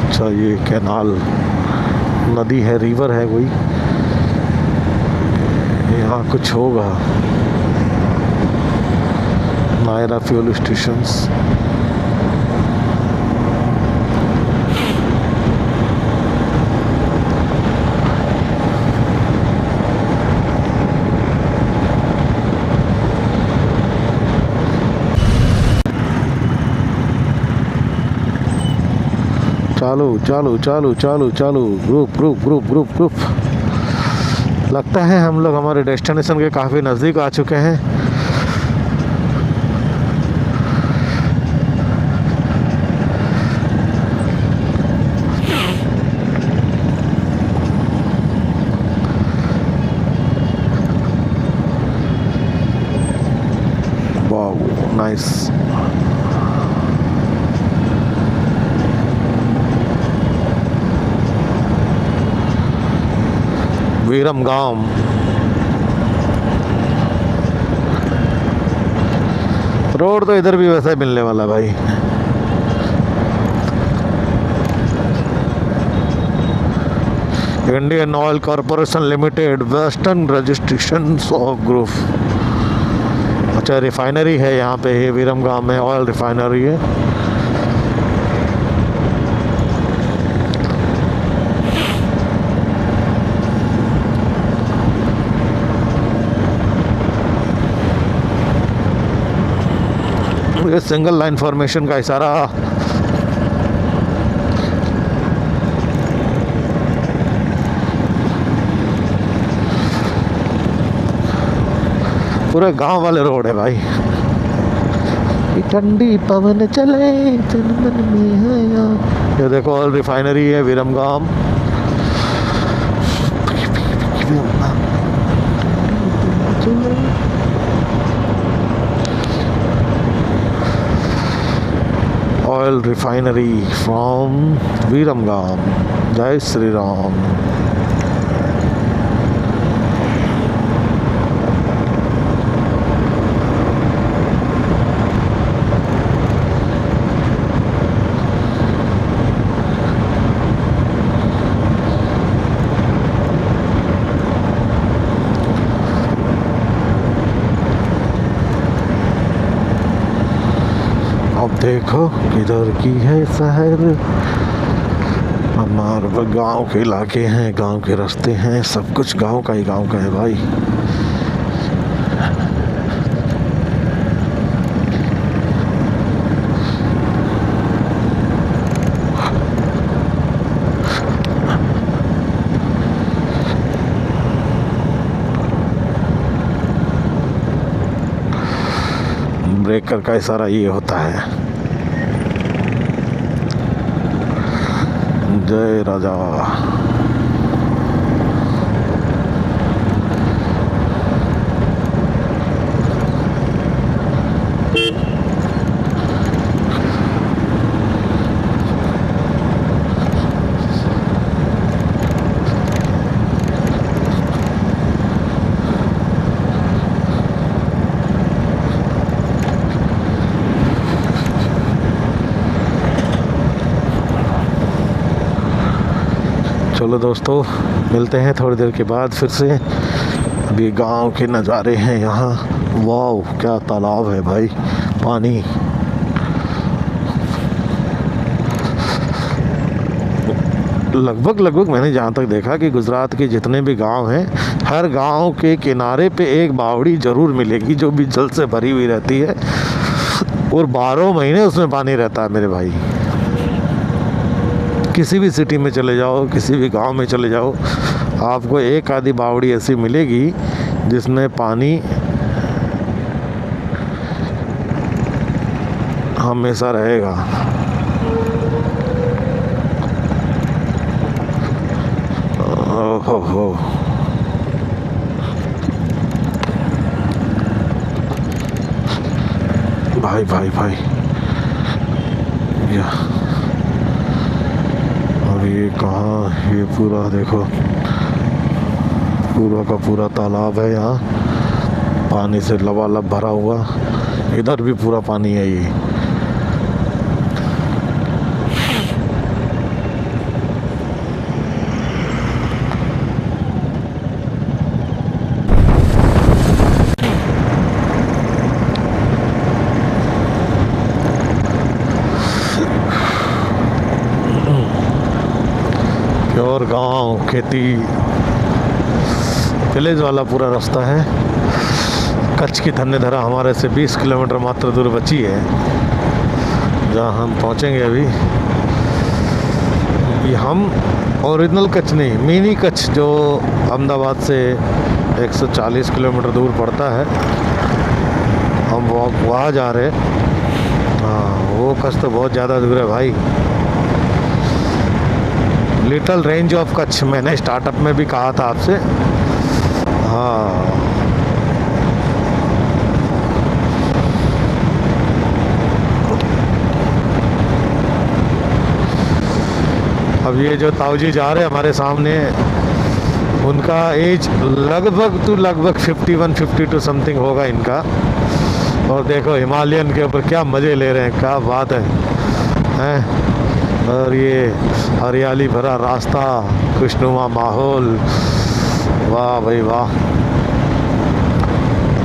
अच्छा ये कैनाल नदी है, रिवर है कोई, यहाँ कुछ होगा। नायरा फ्यूल स्टेशंस, चालू चालू चालू चालू चालू, group group group group group. लगता है हम लोग हमारे डेस्टिनेशन के काफ़ी नज़दीक आ चुके हैं। विरमगाम। रोड तो इधर भी वैसा ही मिलने वाला भाई। Indian oil corporation limited, western registration of group. अच्छा, रिफाइनरी है यहाँ पे, ये विरमगाम में ऑयल रिफाइनरी है। ये सिंगल लाइन फॉर्मेशन का इशारा। पूरे गांव वाले रोड है भाई। ठंडी पवन चले चंदन में है यार। ये देखो ऑयल रिफाइनरी है Viramgam. Oil refinery from Viramgam. जय श्री राम। अब देखो किधर की है शहर। हमारे गांव के इलाके हैं, गांव के रास्ते हैं, सब कुछ गांव का ही गांव का है भाई। ब्रेकर का इशारा ये होता है। जय राजा। चलो दोस्तों, मिलते हैं थोड़ी देर के बाद फिर से। अभी गांव के नज़ारे हैं यहाँ। वाव, क्या तालाब है भाई, पानी। लगभग मैंने जहाँ तक देखा कि गुजरात के जितने भी गांव हैं, हर गांव के किनारे पे एक बावड़ी ज़रूर मिलेगी जो भी जल से भरी हुई रहती है और 12 महीने उसमें पानी रहता है मेरे भाई। किसी भी सिटी में चले जाओ, किसी भी गांव में चले जाओ, आपको एक आधी बावड़ी ऐसी मिलेगी जिसमें पानी हमेशा रहेगा। ओहो, भाई भाई भाई, ये कहाँ, ये पूरा देखो, पूरा का पूरा तालाब है यहाँ, पानी से लबालब भरा हुआ। इधर भी पूरा पानी है ये। और गांव, खेती, विलेज वाला पूरा रास्ता है। कच्छ की धन्यधरा हमारे से 20 किलोमीटर मात्र दूर बची है, जहाँ हम पहुँचेंगे अभी। ये हम ओरिजिनल कच्छ नहीं, मिनी कच्छ, जो अहमदाबाद से 140 किलोमीटर दूर पड़ता है, हम वहाँ जा रहे हैं। हाँ, वो कच्छ तो बहुत ज़्यादा दूर है भाई। लिटल रेंज ऑफ कच्छ, मैंने स्टार्टअप में भी कहा था आपसे। हाँ, अब ये जो ताऊजी जा रहे हैं हमारे सामने, उनका एज लगभग 51-52 समथिंग होगा इनका। और देखो हिमालयन के ऊपर क्या मज़े ले रहे हैं, क्या बात है। और ये हरियाली भरा रास्ता, खुशनुमा माहौल, वाह भाई वाह।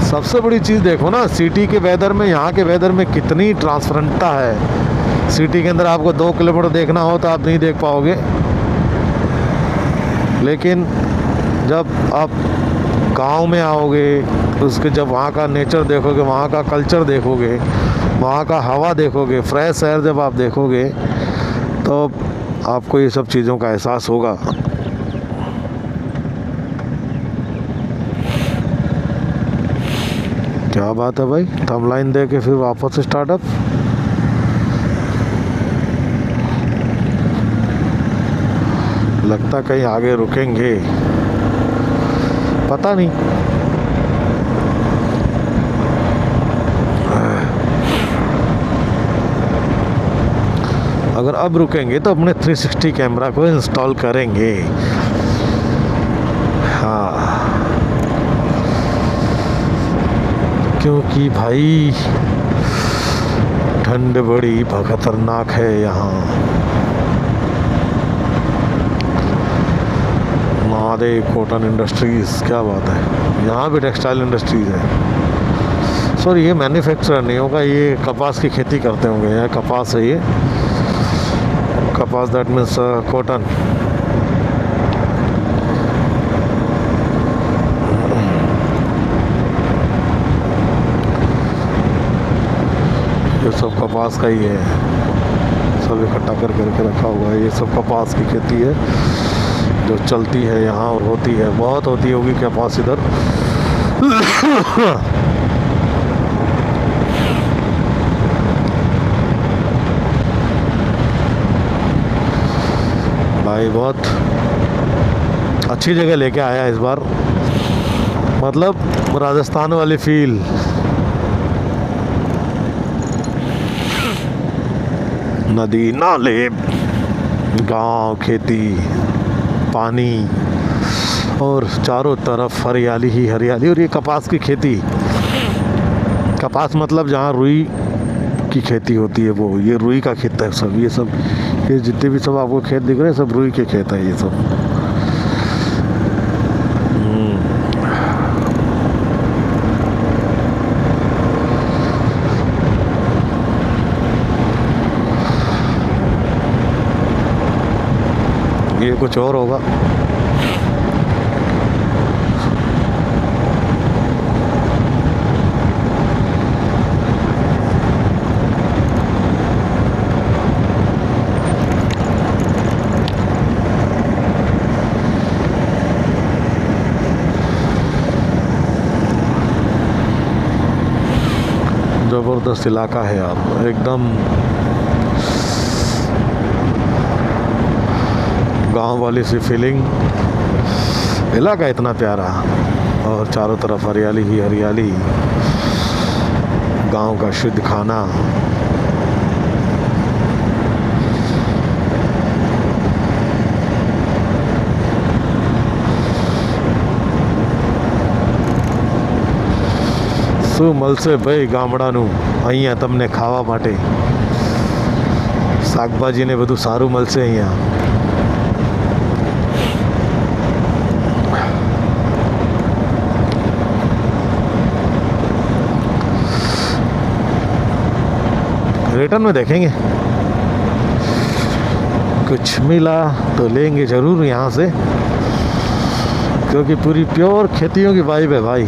सबसे बड़ी चीज़ देखो ना, सिटी के वेदर में यहाँ के वेदर में कितनी ट्रांसपेरेंटता है। सिटी के अंदर आपको 2 किलोमीटर देखना हो तो आप नहीं देख पाओगे, लेकिन जब आप गांव में आओगे, उसके जब वहाँ का नेचर देखोगे, वहाँ का कल्चर देखोगे, वहाँ का हवा देखोगे, फ्रेश एयर जब आप देखोगे, तो आपको ये सब चीज़ों का एहसास होगा। क्या बात है भाई, थंबलाइन दे के फिर वापस स्टार्टअप। लगता कहीं आगे रुकेंगे, पता नहीं। अगर अब रुकेंगे तो अपने 360 कैमरा को इंस्टॉल करेंगे। हाँ, क्योंकि भाई ठंड बड़ी खतरनाक है यहाँ। महादेव कॉटन इंडस्ट्रीज़, क्या बात है। यहाँ भी टेक्सटाइल इंडस्ट्रीज़ है। सॉरी, ये मैन्युफैक्चरर नहीं होगा, ये कपास की खेती करते होंगे। यहाँ कपास है, ये कपास, दैट मीन्स कॉटन। ये सब कपास का ही है, सब इकट्ठा करके रखा हुआ है। ये सब कपास की खेती है जो चलती है यहाँ और होती है, बहुत होती होगी कपास इधर। भाई बहुत अच्छी जगह लेके आया इस बार, मतलब राजस्थान वाली फील। नदी, नाले, गांव, खेती, पानी और चारों तरफ हरियाली ही हरियाली। और ये कपास की खेती, कपास मतलब जहाँ रुई की खेती होती है वो, ये रुई का खेत है सब। ये जितने भी सब आपको खेत दिख रहे हैं सब रुई के खेत है ये सब। ये कुछ और होगा। ज़बरदस्त इलाका है यार, एकदम गांव वाली सी फीलिंग। इलाका इतना प्यारा और चारों तरफ हरियाली ही हरियाली, गांव का शुद्ध खाना। શું મળશે ભાઈ ગામડાનું અહીંયા તમને ખાવા માટે? શાકભાજી ને બધું સારું મળશે અહીંયા। रिटर्न में देखेंगे, कुछ मिला तो लेंगे ज़रूर यहाँ से, क्योंकि पूरी प्योर खेतियों की वाइब है भाई।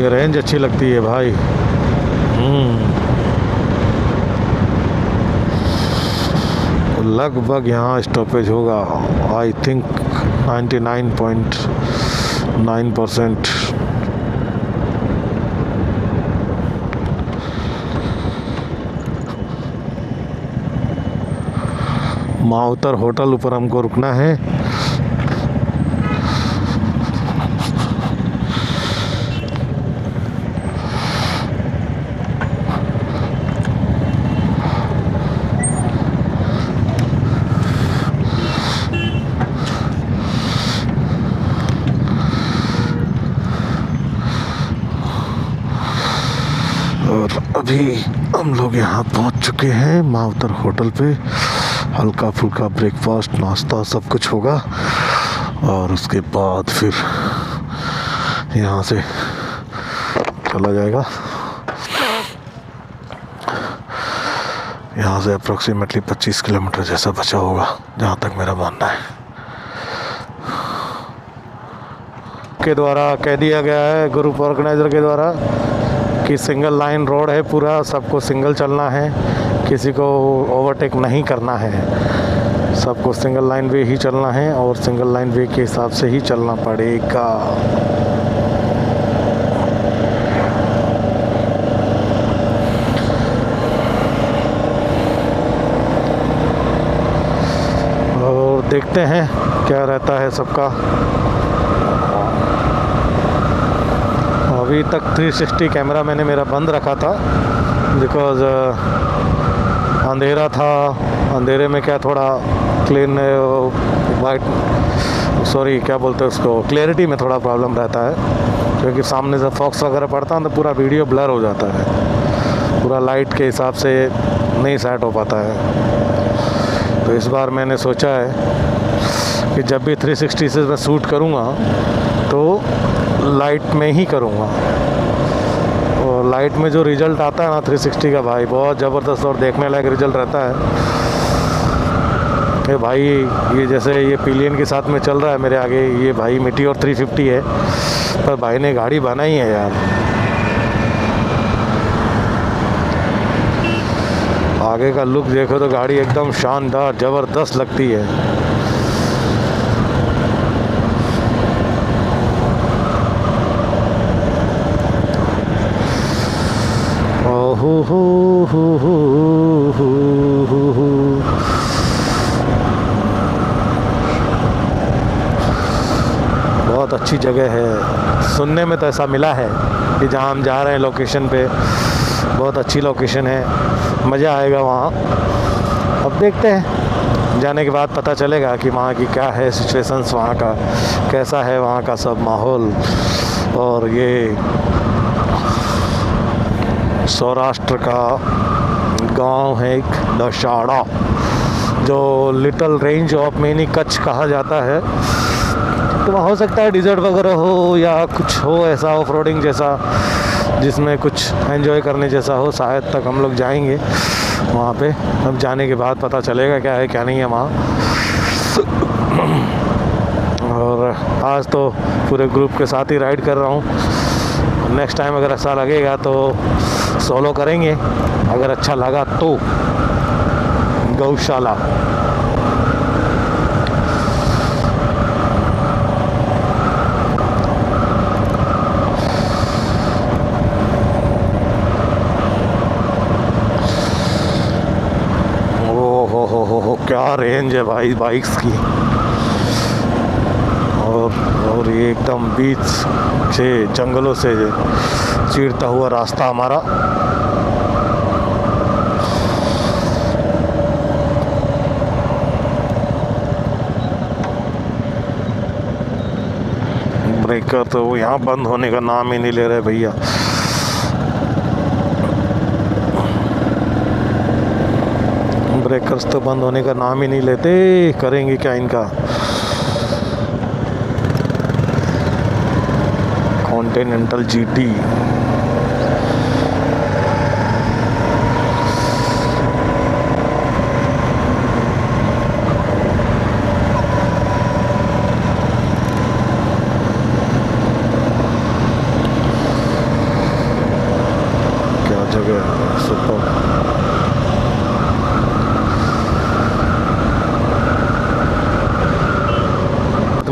ये रेंज अच्छी लगती है भाई। लगभग यहाँ स्टॉपेज होगा आई थिंक 99.9%। माउतर होटल ऊपर हमको रुकना है। और अभी हम लोग यहाँ पहुँच चुके हैं माउतर होटल पे। हल्का फुल्का ब्रेकफास्ट नाश्ता सब कुछ होगा और उसके बाद फिर यहाँ से चला जाएगा। यहाँ से अप्रोक्सीमेटली 25 किलोमीटर जैसा बचा होगा जहाँ तक मेरा मानना है। के द्वारा कह दिया गया है ग्रुप ऑर्गेनाइजर के द्वारा कि सिंगल लाइन रोड है, पूरा सबको सिंगल चलना है, किसी को ओवरटेक नहीं करना है, सबको सिंगल लाइन वे ही चलना है और सिंगल लाइन वे के हिसाब से ही चलना पड़ेगा। और देखते हैं क्या रहता है सबका। अभी तक 360 कैमरा मैंने मेरा बंद रखा था बिकॉज़ अंधेरा था। अंधेरे में क्या थोड़ा क्लीन वाइट क्या बोलते हैं उसको, क्लैरिटी में थोड़ा प्रॉब्लम रहता है, क्योंकि सामने से फॉक्स वगैरह पड़ता है तो पूरा वीडियो ब्लर हो जाता है, पूरा लाइट के हिसाब से नहीं सेट हो पाता है। तो इस बार मैंने सोचा है कि जब भी 360 से मैं शूट करूँगा तो लाइट में ही करूँगा। और लाइट में जो रिज़ल्ट आता है ना 360 का भाई, बहुत ज़बरदस्त और देखने लायक रिज़ल्ट रहता है कि भाई ये जैसे ये पिलियन के साथ में चल रहा है मेरे आगे, ये भाई मीटियोर 350 है, पर भाई ने गाड़ी बनाई है यार। आगे का लुक देखो तो गाड़ी एकदम शानदार ज़बरदस्त लगती है। बहुत अच्छी जगह है। सुनने में तो ऐसा मिला है कि जहाँ हम जा रहे हैं लोकेशन पे बहुत अच्छी लोकेशन है, मज़ा आएगा वहाँ। अब देखते हैं, जाने के बाद पता चलेगा कि वहाँ की क्या है सिचुएशंस, वहाँ का कैसा है, वहाँ का सब माहौल। और ये सौराष्ट्र का गांव है एक दशाड़ा, जो little range of mini Kutch कहा जाता है। तो वहाँ हो सकता है डिज़र्ट वगैरह हो या कुछ हो ऐसा ऑफ रोडिंग जैसा, जिसमें कुछ एंजॉय करने जैसा हो। शायद तक हम लोग जाएंगे वहाँ पे, अब जाने के बाद पता चलेगा क्या है क्या नहीं है वहाँ। और आज तो पूरे ग्रुप के साथ ही राइड कर रहा हूँ। नेक्स्ट टाइम अगर ऐसा लगेगा तो सोलो करेंगे, अगर अच्छा लगा तो गौशाला। हो क्या रेंज है भाई बाइक्स की। और ये एकदम बीच से जंगलों से चीरता हुआ रास्ता हमारा। ब्रेकर तो यहाँ बंद होने का नाम ही नहीं ले रहे भैया। ब्रेकर्स तो बंद होने का नाम ही नहीं लेते, करेंगे क्या इनका। कॉन्टिनेंटल जीटी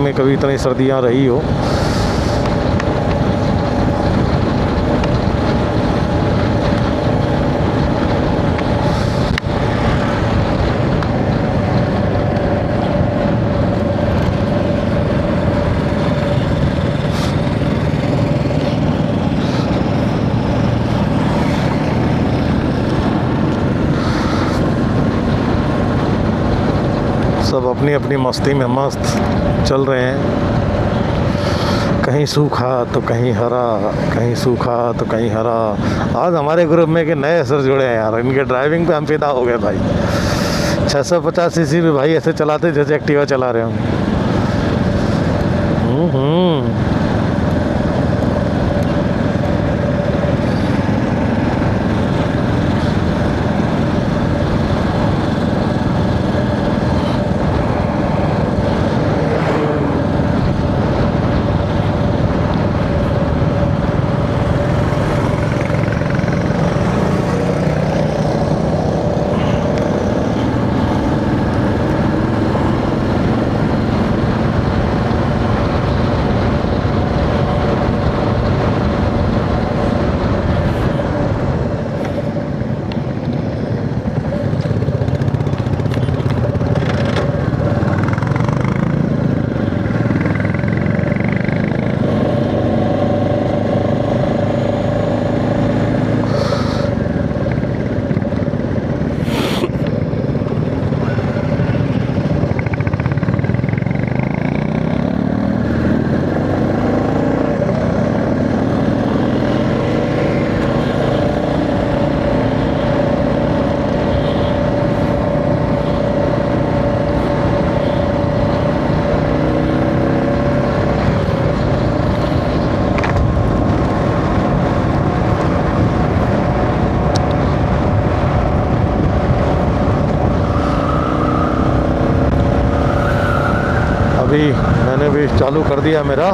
में कभी इतनी सर्दियाँ रही हो। सब अपनी अपनी मस्ती में मस्त चल रहे हैं, कहीं सूखा तो कहीं हरा, कहीं सूखा तो कहीं हरा। आज हमारे ग्रुप में के नए सर जुड़े हैं यार, इनके ड्राइविंग पे हम फिदा हो गए भाई। 650 सीसी भी भाई ऐसे चलाते जैसे एक्टिवा चला रहे हो। अभी मैंने भी चालू कर दिया मेरा।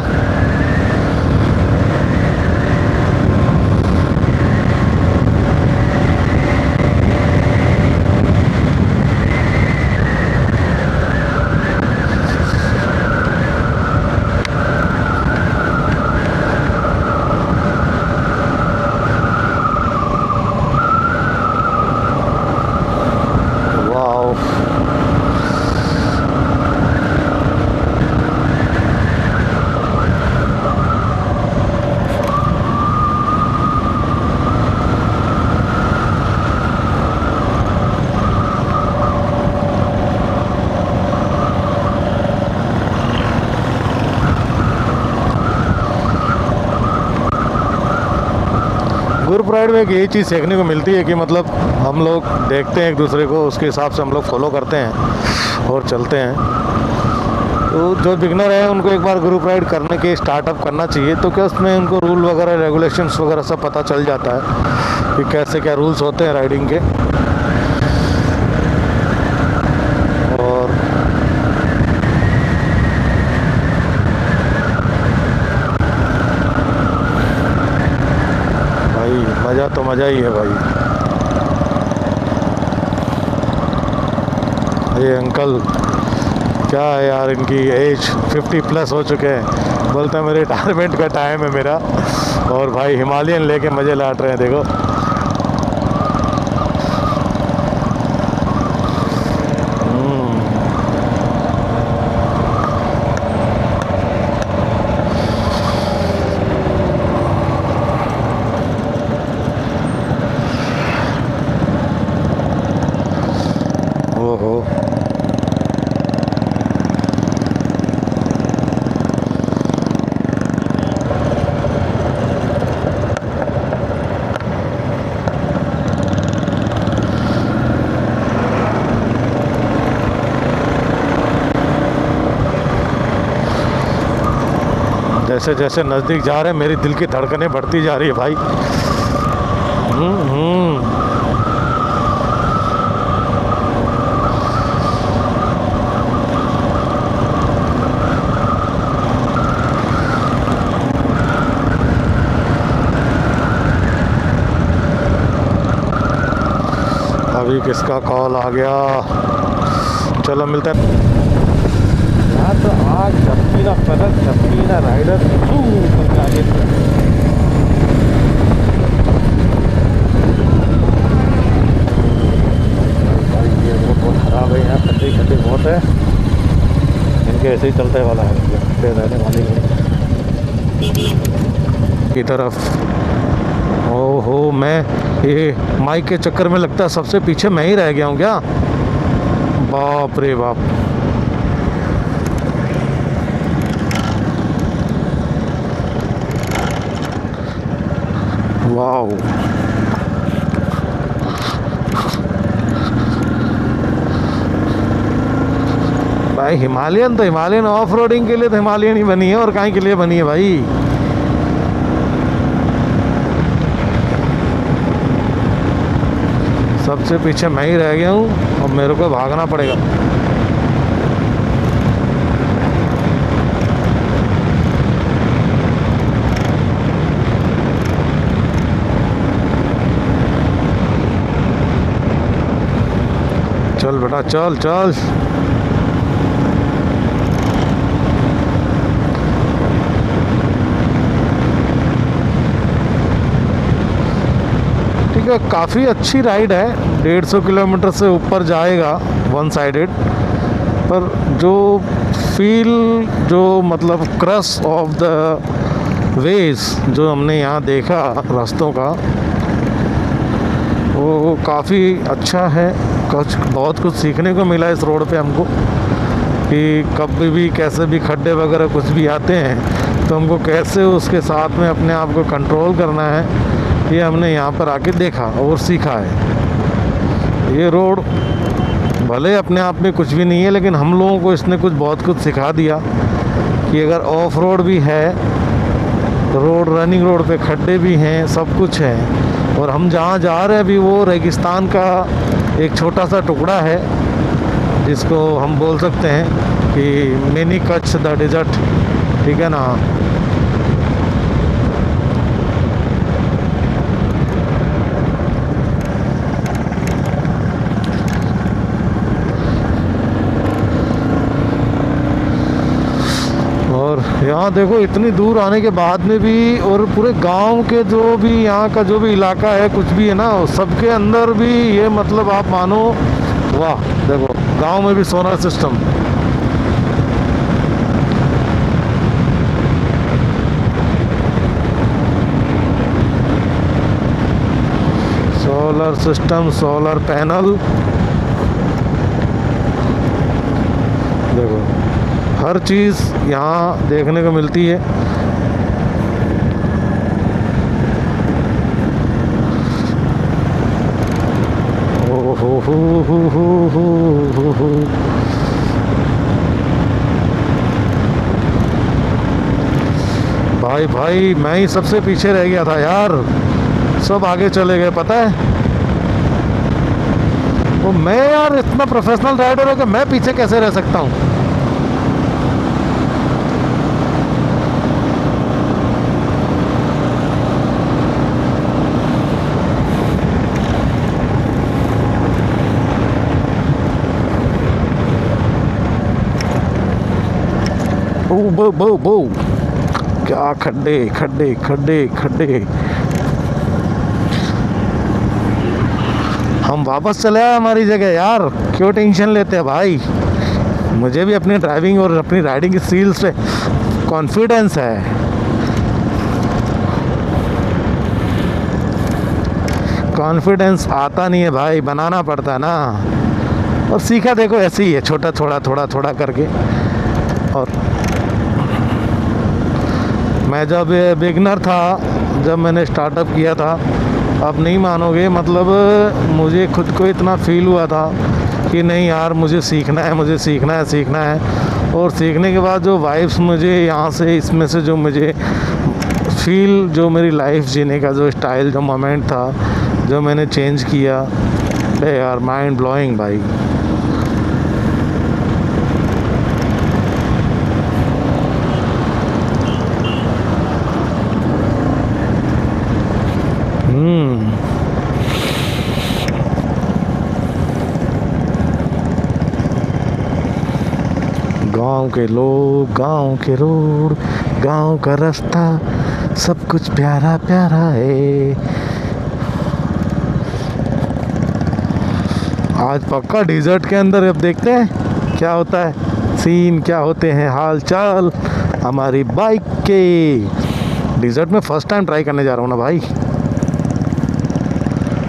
ग्रुप राइड में एक यही चीज़ सीखने को मिलती है कि मतलब हम लोग देखते हैं एक दूसरे को, उसके हिसाब से हम लोग फॉलो करते हैं और चलते हैं। तो जो बिगनर है उनको एक बार ग्रुप राइड करने के स्टार्टअप करना चाहिए, तो क्या उसमें उनको रूल वगैरह रेगुलेशंस वगैरह सब पता चल जाता है कि कैसे क्या रूल्स होते हैं राइडिंग के। और भाई मज़ा तो मज़ा ही है भाई। ये अंकल क्या है यार, इनकी एज 50 प्लस हो चुके हैं, बोलते हैं मेरे रिटायरमेंट का टाइम है मेरा, और भाई हिमालयन लेके मज़े लाट रहे हैं। देखो ओहो, जैसे जैसे नज़दीक जा रहे हैं मेरी दिल की धड़कनें बढ़ती जा रही है भाई। अभी किसका कॉल आ गया, चलो मिलते हैं। हाँ तो आज इनके ऐसे ही चलते वाला है रहने वाली की तरफ। ओहो, मैं ये माइक के चक्कर में लगता है सबसे पीछे मैं ही रह गया हूँ क्या? बाप रे बाप। वाओ, भाई हिमालयन तो हिमालयन ऑफ रोडिंग के लिए तो हिमालयन ही बनी है, और कहीं के लिए बनी है भाई। सबसे पीछे मैं ही रह गया हूँ, अब मेरे को भागना पड़ेगा। चल बेटा चल चल। ठीक है, काफ़ी अच्छी राइड है। 150 किलोमीटर से ऊपर जाएगा वन साइडेड, पर जो फील, जो मतलब क्रश ऑफ द वेज जो हमने यहाँ देखा रास्तों का, वो काफ़ी अच्छा है। बहुत कुछ सीखने को मिला इस रोड पे हमको, कि कभी भी कैसे भी खड्डे वगैरह कुछ भी आते हैं तो हमको कैसे उसके साथ में अपने आप को कंट्रोल करना है, ये हमने यहाँ पर आके देखा और सीखा है। ये रोड भले अपने आप में कुछ भी नहीं है, लेकिन हम लोगों को इसने बहुत कुछ सिखा दिया कि अगर ऑफ रोड भी है, रोड रनिंग रोड पे खड्डे भी हैं, सब कुछ है। और हम जहाँ जा रहे हैं अभी वो रेगिस्तान का एक छोटा सा टुकड़ा है, जिसको हम बोल सकते हैं कि मिनी कच्छ द डेजर्ट, ठीक है ना। और यहाँ देखो इतनी दूर आने के बाद में भी, और पूरे गांव के जो भी यहाँ का जो भी इलाका है कुछ भी है ना, सबके अंदर भी ये मतलब आप मानो, वाह देखो गांव में भी solar system. Solar system, solar panel, देखो हर चीज़ यहाँ देखने को मिलती है। ओ हो। भाई मैं ही सबसे पीछे रह गया था यार, सब आगे चले गए पता है। वो मैं यार इतना प्रोफेशनल राइडर हो के मैं पीछे कैसे रह सकता हूँ? बो क्या खड्डे खड्डे खड्डे खड्डे। हम वापस चले आए हमारी जगह यार, क्यों टेंशन लेते हैं भाई। मुझे भी अपनी ड्राइविंग और अपनी राइडिंग की स्किल्स पे कॉन्फिडेंस है। कॉन्फिडेंस आता नहीं है भाई, बनाना पड़ता है ना। और सीखा देखो ऐसे ही है, छोटा थोड़ा करके। और मैं जब बिगनर था, जब मैंने स्टार्टअप किया था, आप नहीं मानोगे, मतलब मुझे खुद को इतना फील हुआ था कि नहीं यार मुझे सीखना है। और सीखने के बाद जो वाइब्स मुझे यहाँ से, इसमें से जो मुझे फील, जो मेरी लाइफ जीने का जो स्टाइल, जो मोमेंट था, जो मैंने चेंज किया, अरे यार माइंड ब्लोइंग भाई। गांव के लोग, गांव के रोड, गांव का रास्ता, सब कुछ प्यारा प्यारा है। आज पक्का डेजर्ट के अंदर अब देखते हैं क्या होता है। सीन, क्या होते हैं हाल चाल हमारी बाइक के। डिज़र्ट में फर्स्ट टाइम ट्राई करने जा रहा हूँ ना भाई,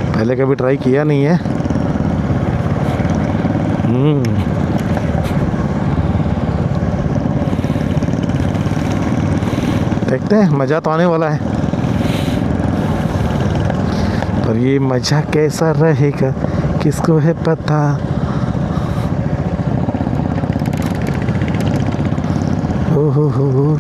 पहले कभी ट्राई किया नहीं है। देखते हैं, मज़ा तो आने वाला है, पर ये मज़ा कैसा रहेगा किसको है पता। हो।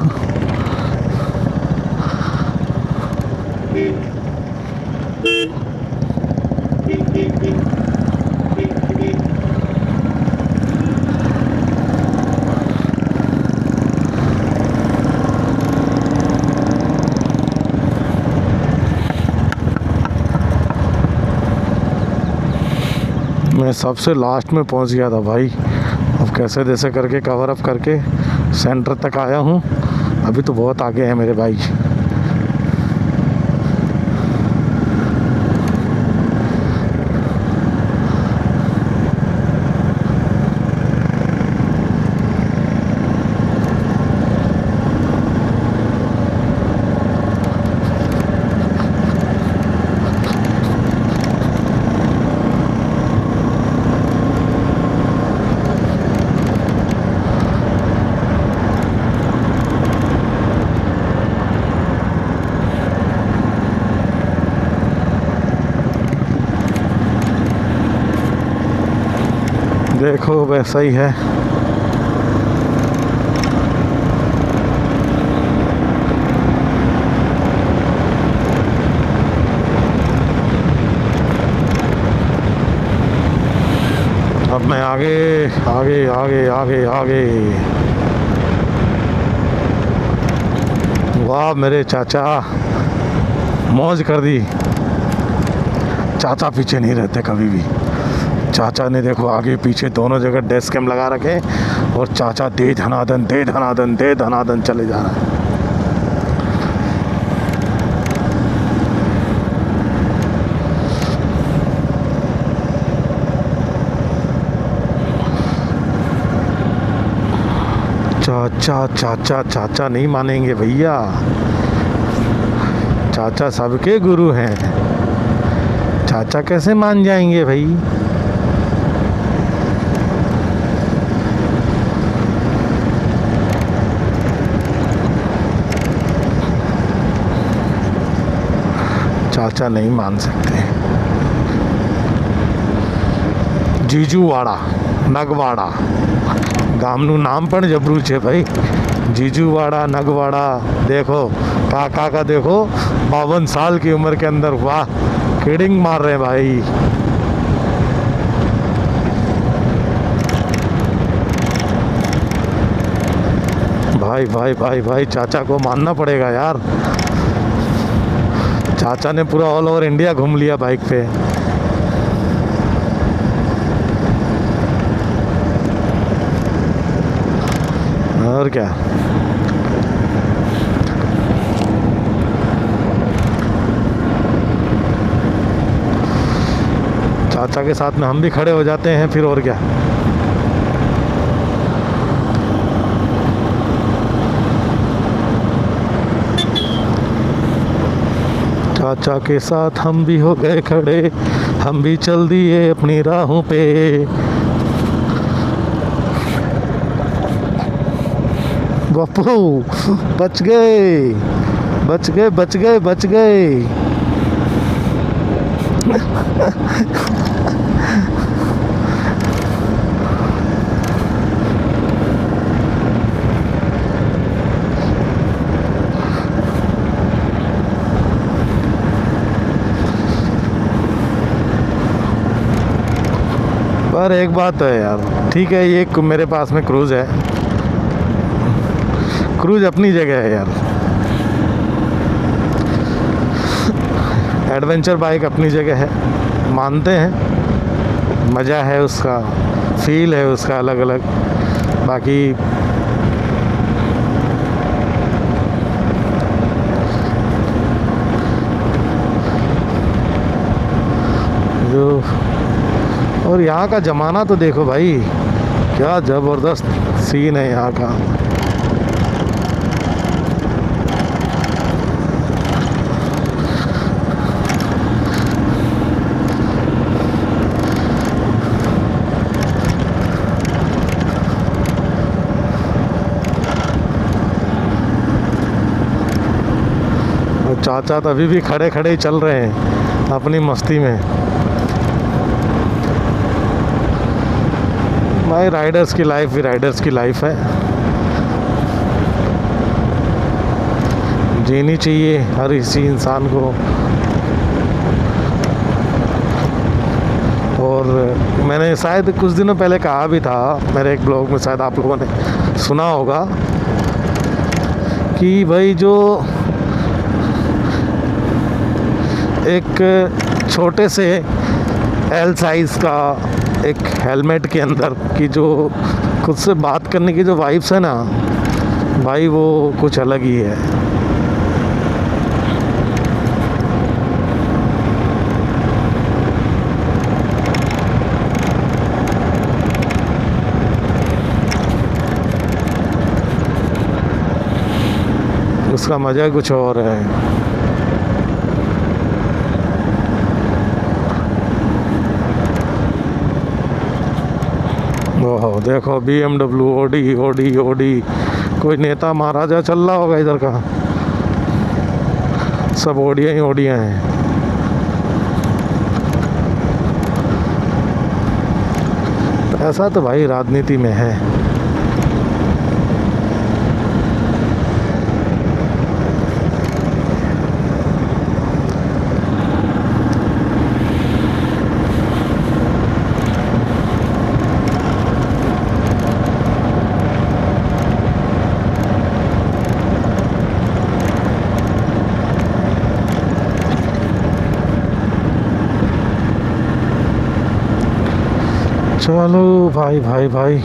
मैं सबसे लास्ट में पहुंच गया था भाई, अब कैसे जैसे करके कवर अप करके सेंटर तक आया हूं। अभी तो बहुत आगे है मेरे भाई। देखो वैसा ही है। अब मैं आगे आगे आगे आगे आगे। वाह मेरे चाचा, मौज कर दी। चाचा पीछे नहीं रहते कभी भी। चाचा ने देखो आगे पीछे दोनों जगह डेस्क कैम लगा रखे और चाचा दे धनादन दे धनादन दे धनादन चले जा रहा है। चाचा चाचा चाचा नहीं मानेंगे भैया, चाचा सबके गुरु हैं, चाचा कैसे मान जाएंगे भाई। चाचा नहीं मान सकते। जीजूवाड़ा नगवाड़ा गामનું नाम પણ જબરું છે भाई। जीजूवाड़ा नगवाड़ा देखो, काका का देखो 52 साल की उम्र के अंदर, वाह किडिंग मार रहे हैं भाई। भाई भाई भाई भाई चाचा को मानना पड़ेगा यार, चाचा ने पूरा ऑल ओवर इंडिया घूम लिया बाइक पे। और क्या, चाचा के साथ में हम भी खड़े हो जाते हैं फिर, और क्या। चाचा के साथ हम भी हो गए खड़े, हम भी चल दिए अपनी राहों पे। बापू बच गए बच गए बच गए बच गए। पर एक बात है यार, ठीक है ये मेरे पास में क्रूज़ है, क्रूज़ अपनी जगह है यार, एडवेंचर बाइक अपनी जगह है, मानते हैं, मज़ा है उसका, फील है उसका अलग अलग। बाकी जो और यहाँ का ज़माना तो देखो भाई, क्या ज़बरदस्त सीन है यहाँ का। और चाचा तो अभी भी खड़े खड़े ही चल रहे हैं अपनी मस्ती में। भाई राइडर्स की लाइफ भी राइडर्स की लाइफ है, जीनी चाहिए हर किसी इंसान को। और मैंने शायद कुछ दिनों पहले कहा भी था मेरे एक ब्लॉग में, शायद आप लोगों ने सुना होगा, कि भाई जो एक छोटे से एल साइज़ का एक हेलमेट के अंदर की जो खुद से बात करने की जो वाइब्स है ना भाई, वो कुछ अलग ही है। उसका मज़ा कुछ और है। ओहो देखो BMW, ओडी कोई नेता महाराजा चल रहा होगा इधर का, सब ओडिया हैं। ऐसा तो भाई राजनीति में है। चलो भाई।